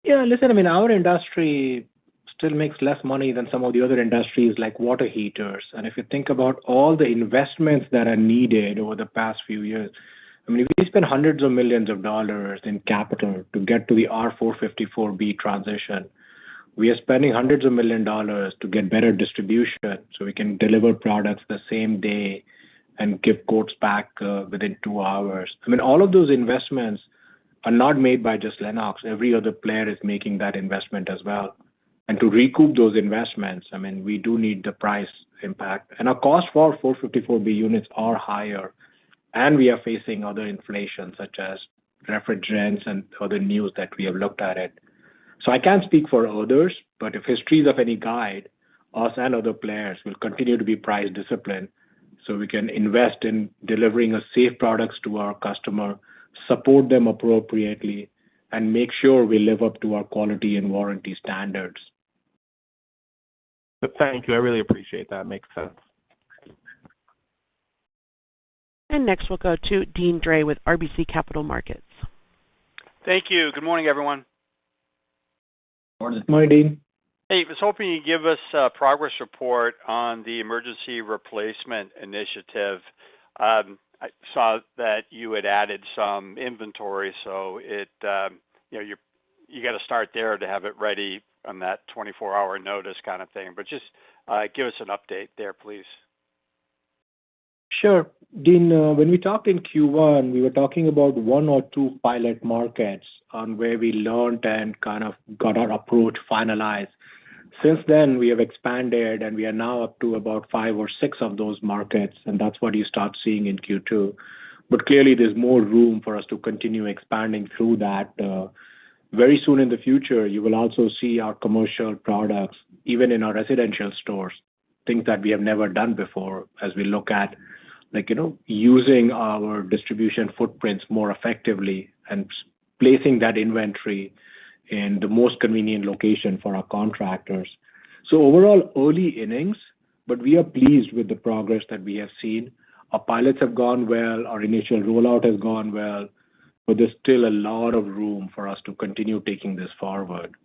Yeah, listen, our industry still makes less money than some of the other industries like water heaters. And if you think about all the investments that are needed over the past few years, we spent hundreds of millions of dollars in capital to get to the R-454B transition. We are spending hundreds of millions of dollars to get better distribution so we can deliver products the same day and give quotes back within 2 hours. All of those investments are not made by just Lennox. Every other player is making that investment as well. And to recoup those investments, we do need the price impact. And our cost for 454B units are higher. And we are facing other inflation, such as refrigerants and other news that we have looked at it. So I can't speak for others, but if history is of any guide, us and other players will continue to be price disciplined so we can invest in delivering a safe products to our customer, support them appropriately, and make sure we live up to our quality and warranty standards. Thank you. I really appreciate that. Makes sense. And next we'll go to Deane Dray with RBC Capital Markets. Thank you. Good morning, everyone. Morning, Deane. Hey, I was hoping you'd give us a progress report on the emergency replacement initiative. I saw that you had added some inventory, so you got to start there to have it ready on that 24-hour notice kind of thing. But just give us an update there, please. Sure. Dean, when we talked in Q1, we were talking about 1 or 2 pilot markets on where we learned and kind of got our approach finalized. Since then, we have expanded, and we are now up to about 5 or 6 of those markets, and that's what you start seeing in Q2. But clearly, there's more room for us to continue expanding through that. Very soon in the future, you will also see our commercial products, even in our residential stores, things that we have never done before as we look at using our distribution footprints more effectively and placing that inventory in the most convenient location for our contractors. So overall, early innings, but we are pleased with the progress that we have seen. Our pilots have gone well. Our initial rollout has gone well, but there's still a lot of room for us to continue taking this forward.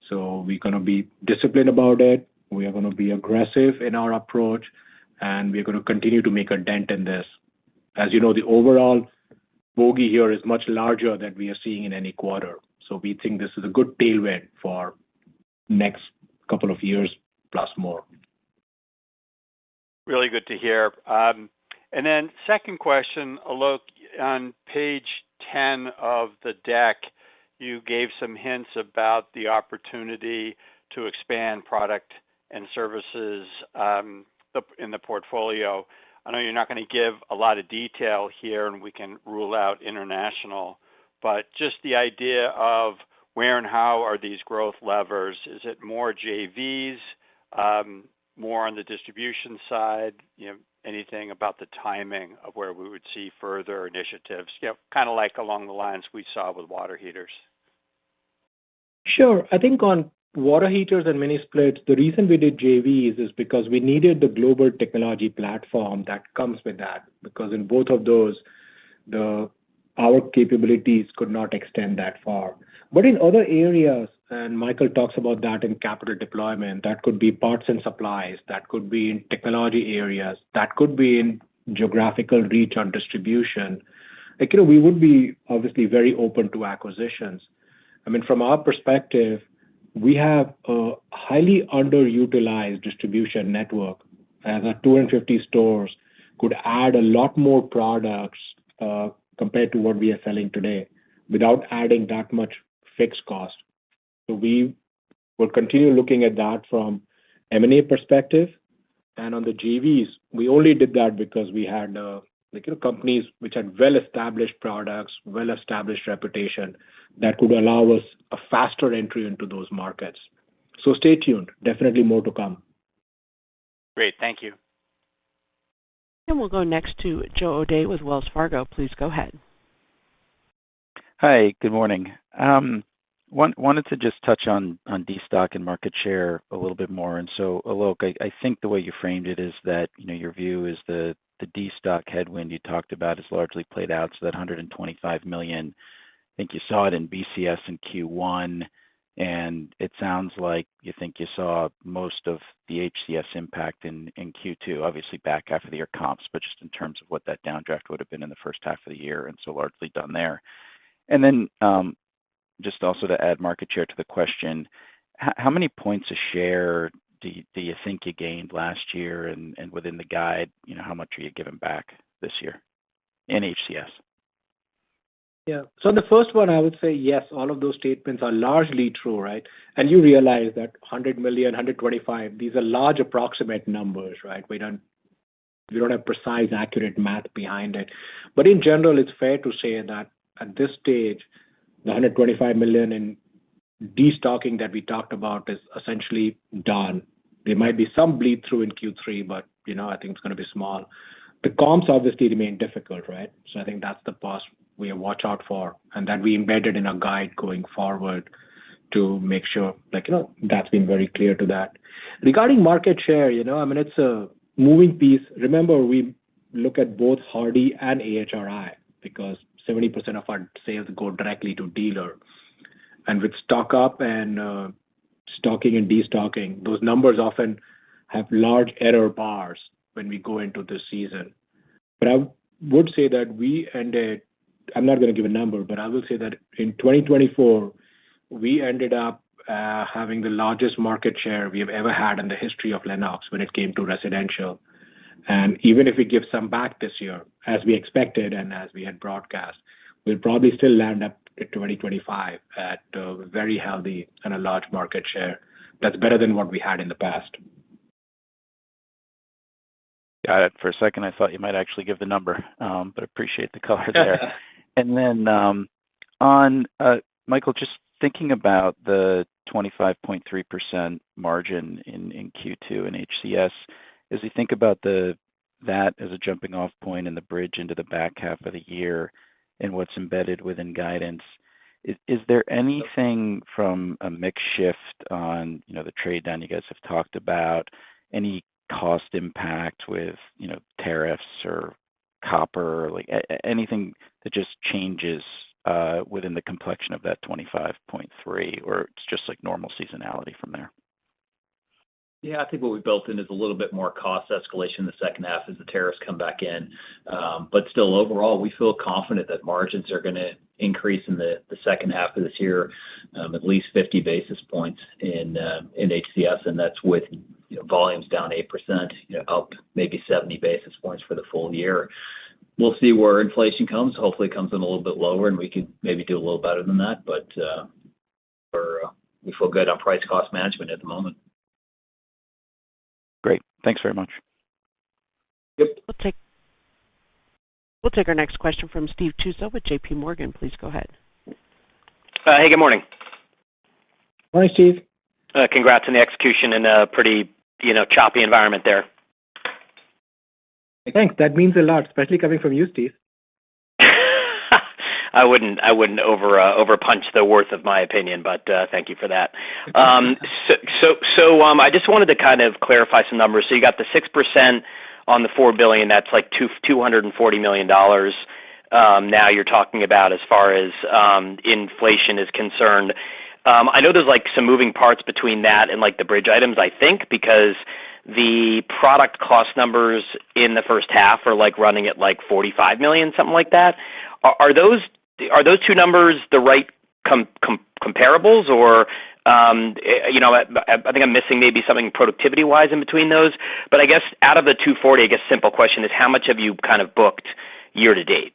So we're going to be disciplined about it. We are going to be aggressive in our approach, and we're going to continue to make a dent in this. As you know, the overall bogey here is much larger than we are seeing in any quarter. So we think this is a good tailwind for next couple of years plus more. Really good to hear. And then second question, Alok, on page 10 of the deck, you gave some hints about the opportunity to expand product and services in the portfolio. I know you're not going to give a lot of detail here, and we can rule out international, but just the idea of where and how are these growth levers? Is it more JVs, more on the distribution side? Anything about the timing of where we would see further initiatives, kind of like along the lines we saw with water heaters? Sure. I think on water heaters and mini splits, the reason we did JVs is because we needed the global technology platform that comes with that, because in both of those, our capabilities could not extend that far. But in other areas, and Michael talks about that in capital deployment, that could be parts and supplies, that could be in technology areas, that could be in geographical reach on distribution. We would be obviously very open to acquisitions. I mean, from our perspective, we have a highly underutilized distribution network, as our 250 stores could add a lot more products compared to what we are selling today without adding that much fixed cost. So we will continue looking at that from M&A perspective. And on the JVs, we only did that because we had companies which had well-established products, well-established reputation that could allow us a faster entry into those markets. So stay tuned. Definitely more to come. Great. Thank you. And we'll go next to Joe O'Dea with Wells Fargo. Please go ahead. Hi, good morning. Wanted to just touch on destock and market share a little bit more. And so, Alok, I think the way you framed it is that your view is the destock headwind you talked about is largely played out. So that $125 million, I think you saw it in BCS in Q1, and it sounds like you think you saw most of the HCS impact in Q2, obviously back half of the year comps, but just in terms of what that downdraft would have been in the first half of the year, and so largely done there. And then just also to add market share to the question, how many points of share do you think you gained last year, and within the guide, how much are you giving back this year in HCS? Yeah. So the first one, I would say, yes, all of those statements are largely true, right? And you realize that 100 million, 125, these are large approximate numbers, right? We don't have precise, accurate math behind it. But in general, it's fair to say that at this stage, the 125 million in destocking that we talked about is essentially done. There might be some bleed through in Q3, but I think it's going to be small. The comps obviously remain difficult, right? So I think that's the part we watch out for, and that we embedded in our guide going forward to make sure, that's been very clear to that. Regarding market share, it's a moving piece. Remember, we look at both Hardy and AHRI because 70% of our sales go directly to dealer. And with stock up and stocking and destocking, those numbers often have large error bars when we go into this season. But I would say that we ended, I'm not going to give a number, but I will say that in 2024, we ended up having the largest market share we have ever had in the history of Lennox when it came to residential. And even if we give some back this year, as we expected and as we had broadcast, we'll probably still land up in 2025 at a very healthy and a large market share. That's better than what we had in the past. Got it. For a second, I thought you might actually give the number, but appreciate the color there. And then on Michael, just thinking about the 25.3% margin in Q2 in HCS, as you think about that as a jumping off point and the bridge into the back half of the year and what's embedded within guidance, is there anything from a mix shift on the trade down you guys have talked about, any cost impact with tariffs or copper, or anything that just changes within the complexion of that 25.3, or it's just like normal seasonality from there? Yeah, I think what we built in is a little bit more cost escalation in the second half as the tariffs come back in. But still, overall, we feel confident that margins are going to increase in the second half of this year, at least 50 basis points in HCS, and that's with volumes down 8%, up maybe 70 basis points for the full year. We'll see where inflation comes. Hopefully, it comes in a little bit lower, and we can maybe do a little better than that. But we feel good on price cost management at the moment. Great. Thanks very much. Yep. We'll take our next question from Steve Tusa with JP Morgan. Please go ahead. Hey, good morning. Morning, Steve. Congrats on the execution in a pretty, choppy environment there. Thanks. That means a lot, especially coming from you, Steve. I wouldn't over punch the worth of my opinion, but thank you for that. I just wanted to kind of clarify some numbers. So you got the 6% on the $4 billion. That's like $240 million. Now you're talking about as far as inflation is concerned. I know there's like some moving parts between that and like the bridge items, I think, because the product cost numbers in the first half are like running at like $45 million, something like that. Are those two numbers the right comparables, or I think I'm missing maybe something productivity wise in between those. But I guess out of the 240, I guess simple question is how much have you kind of booked year to date?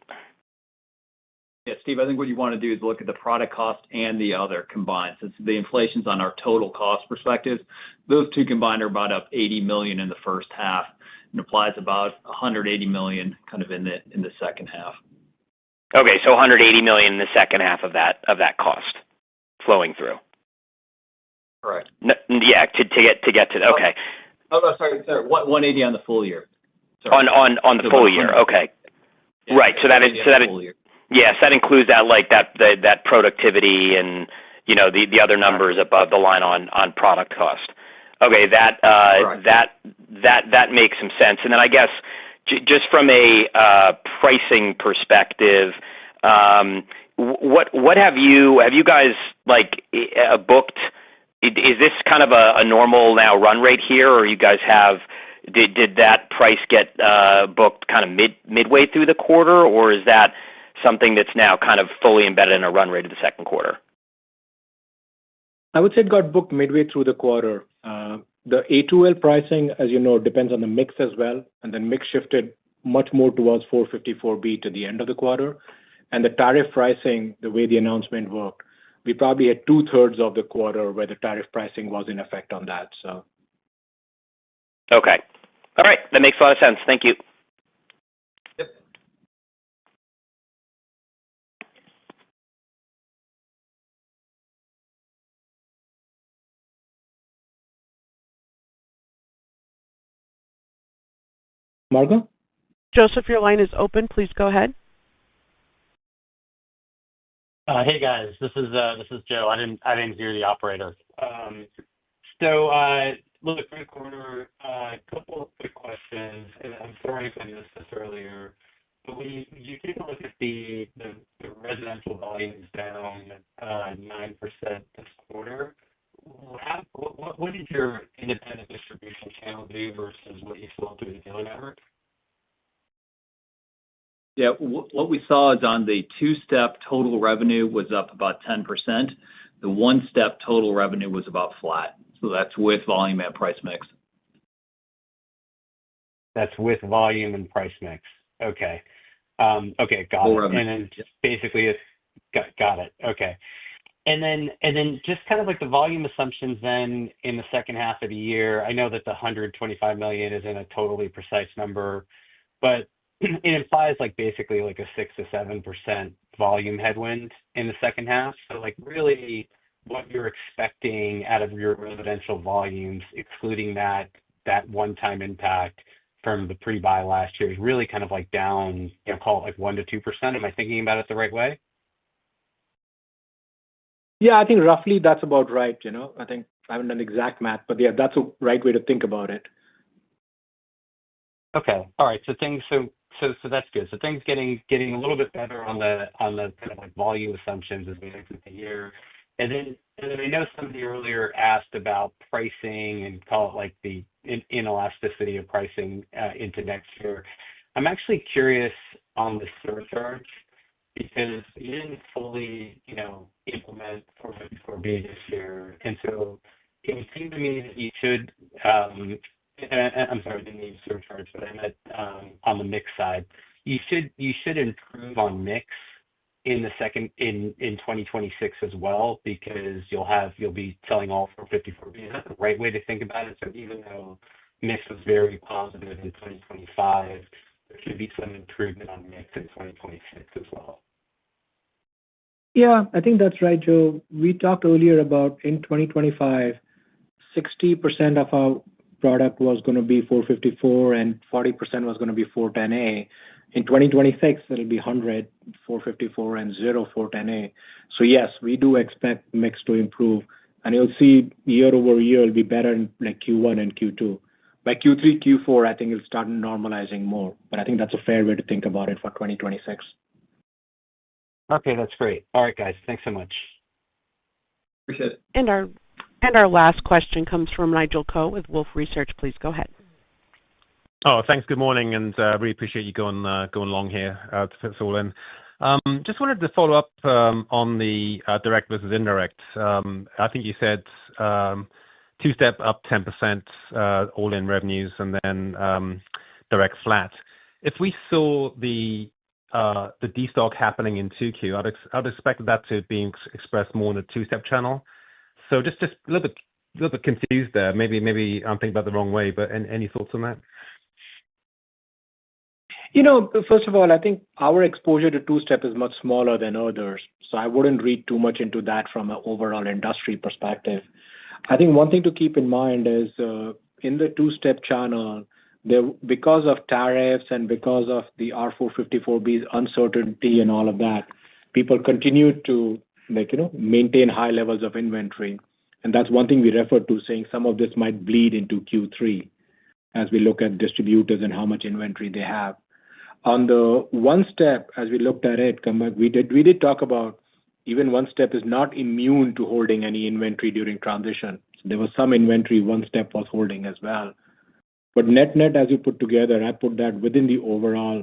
Yeah, Steve, I think what you want to do is look at the product cost and the other combined. Since the inflation's on our total cost perspective, those two combined are about up $80 million in the first half and applies about $180 million kind of in the second half. Okay, so $180 million in the second half of that cost flowing through. Correct. No, yeah, to get to okay. Oh, no, sorry, 180 on the full year. Sorry. On the full year, okay. Yeah, right, so that yes, that includes that productivity and the other numbers above the line on product cost. Okay, that makes some sense. And then I guess just from a pricing perspective, what have you guys booked? Is this kind of a normal now run rate here, or you guys did that price get booked kind of midway through the quarter, or is that something that's now kind of fully embedded in a run rate of the second quarter? I would say it got booked midway through the quarter. The A2L pricing, as you know, depends on the mix as well, and then mix shifted much more towards 454B to the end of the quarter. And the tariff pricing, the way the announcement worked, we probably had 2/3 of the quarter where the tariff pricing was in effect on that. So. Okay. All right. That makes a lot of sense. Thank you. Yep. Margo? Joseph, your line is open. Please go ahead. Hey guys, this is Joe. I didn't hear the operator. Look, great quarter. A couple of quick questions, and I'm sorry if I missed this earlier. But when you take a look at the residential volumes down 9% this quarter, what did your independent distribution channel do versus what you sold through the dealer network? Yeah, what we saw is on the two-step total revenue was up about 10%. The one-step total revenue was about flat. So that's with volume and price mix. That's with volume and price mix. Okay. Okay, got it. And then just basically it's got it. Okay. And then just kind of like the volume assumptions then in the second half of the year. I know that the $125 million isn't a totally precise number, but it implies basically a 6 to 7% volume headwind in the second half. So really what you're expecting out of your residential volumes, excluding that one-time impact from the pre-buy last year, is really kind of down, call it 1 to 2%. Am I thinking about it the right way? Yeah, I think roughly that's about right. I think I haven't done exact math, but yeah, that's a right way to think about it. Okay. All right. So that's good. So things getting a little bit better on the kind of volume assumptions as we exit the year. And then I know somebody earlier asked about pricing and call it the inelasticity of pricing into next year. I'm actually curious on the surcharge because you didn't fully, implement 454B this year. And so it would seem to me that you should, I'm sorry, I didn't mean surcharge, but I meant on the mix side. You should improve on mix in 2026 as well because you'll be selling all 454B. Is that the right way to think about it? So even though mix was very positive in 2025, there should be some improvement on mix in 2026 as well. Yeah, I think that's right, Joe. We talked earlier about in 2025, 60% of our product was going to be 454 and 40% was going to be 410A. In 2026, it'll be 100, 454 and 0, 410A. So yes, we do expect mix to improve, and you'll see year over year it'll be better in like Q1 and Q2. By Q3, Q4, I think it'll start normalizing more, but I think that's a fair way to think about it for 2026. Okay, that's great. All right, guys. Thanks so much. Appreciate it. And our last question comes from Nigel Coe with Wolfe Research. Please go ahead. Oh, thanks. Good morning, and really appreciate you going long here to fit us all in. Just wanted to follow up on the direct versus indirect. I think you said two-step up 10% all-in revenues and then direct flat. If we saw the destock happening in 2Q, I'd expect that to be expressed more in the two-step channel. So just a little bit confused there. Maybe I'm thinking about the wrong way, but any thoughts on that? First of all, I think our exposure to two-step is much smaller than others, so I wouldn't read too much into that from an overall industry perspective. I think one thing to keep in mind is in the two-step channel, because of tariffs and because of the R-454B's uncertainty and all of that, people continue to maintain high levels of inventory. And that's one thing we refer to, saying some of this might bleed into Q3 as we look at distributors and how much inventory they have. On the one-step, as we looked at it, we did talk about even one-step is not immune to holding any inventory during transition. So there was some inventory one-step was holding as well. But net-net, as you put together, I put that within the overall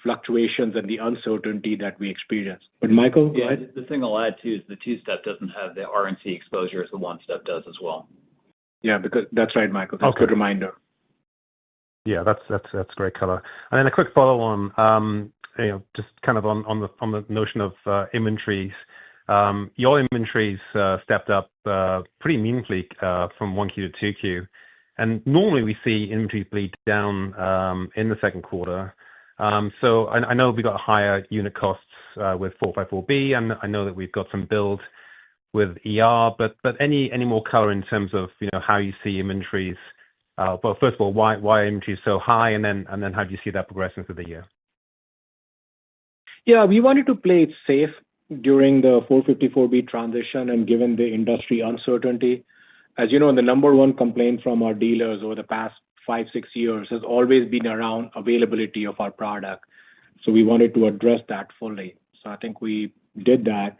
fluctuations and the uncertainty that we experience. But Michael, go ahead. The thing I'll add too is the two-step doesn't have the RNC exposure as the one-step does as well. Yeah, because that's right, Michael. That's a good reminder. Yeah, that's great color. And then a quick follow-on, just kind of on the notion of inventories. Your inventories stepped up pretty meaningfully from 1Q to 2Q. And normally we see inventories bleed down in the second quarter. So I know we've got higher unit costs with 454B, and I know that we've got some build with but any more color in terms of how you see inventories? Well, first of all, why inventory is so high, and then how do you see that progressing through the year? Yeah, we wanted to play it safe during the 454B transition, and given the industry uncertainty, as you know, the number one complaint from our dealers over the past 5-6 years has always been around availability of our product. So we wanted to address that fully. So I think we did that.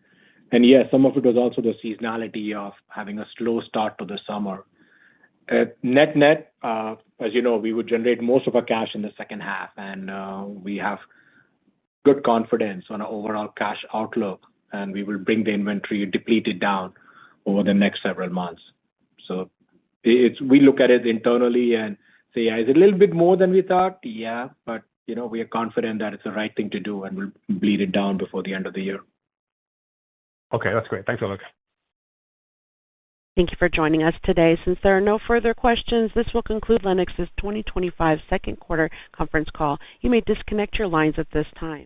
And yes, some of it was also the seasonality of having a slow start to the summer. Net, as you know, we would generate most of our cash in the second half, and we have good confidence on our overall cash outlook, and we will bring the inventory depleted down over the next several months. So we look at it internally and say, yeah, is it a little bit more than we thought? Yeah, but we are confident that it's the right thing to do, and we'll bleed it down before the end of the year. Okay, that's great. Thanks, Alok. Thank you for joining us today. Since there are no further questions, this will conclude Lennox's 2025 second quarter conference call. You may disconnect your lines at this time.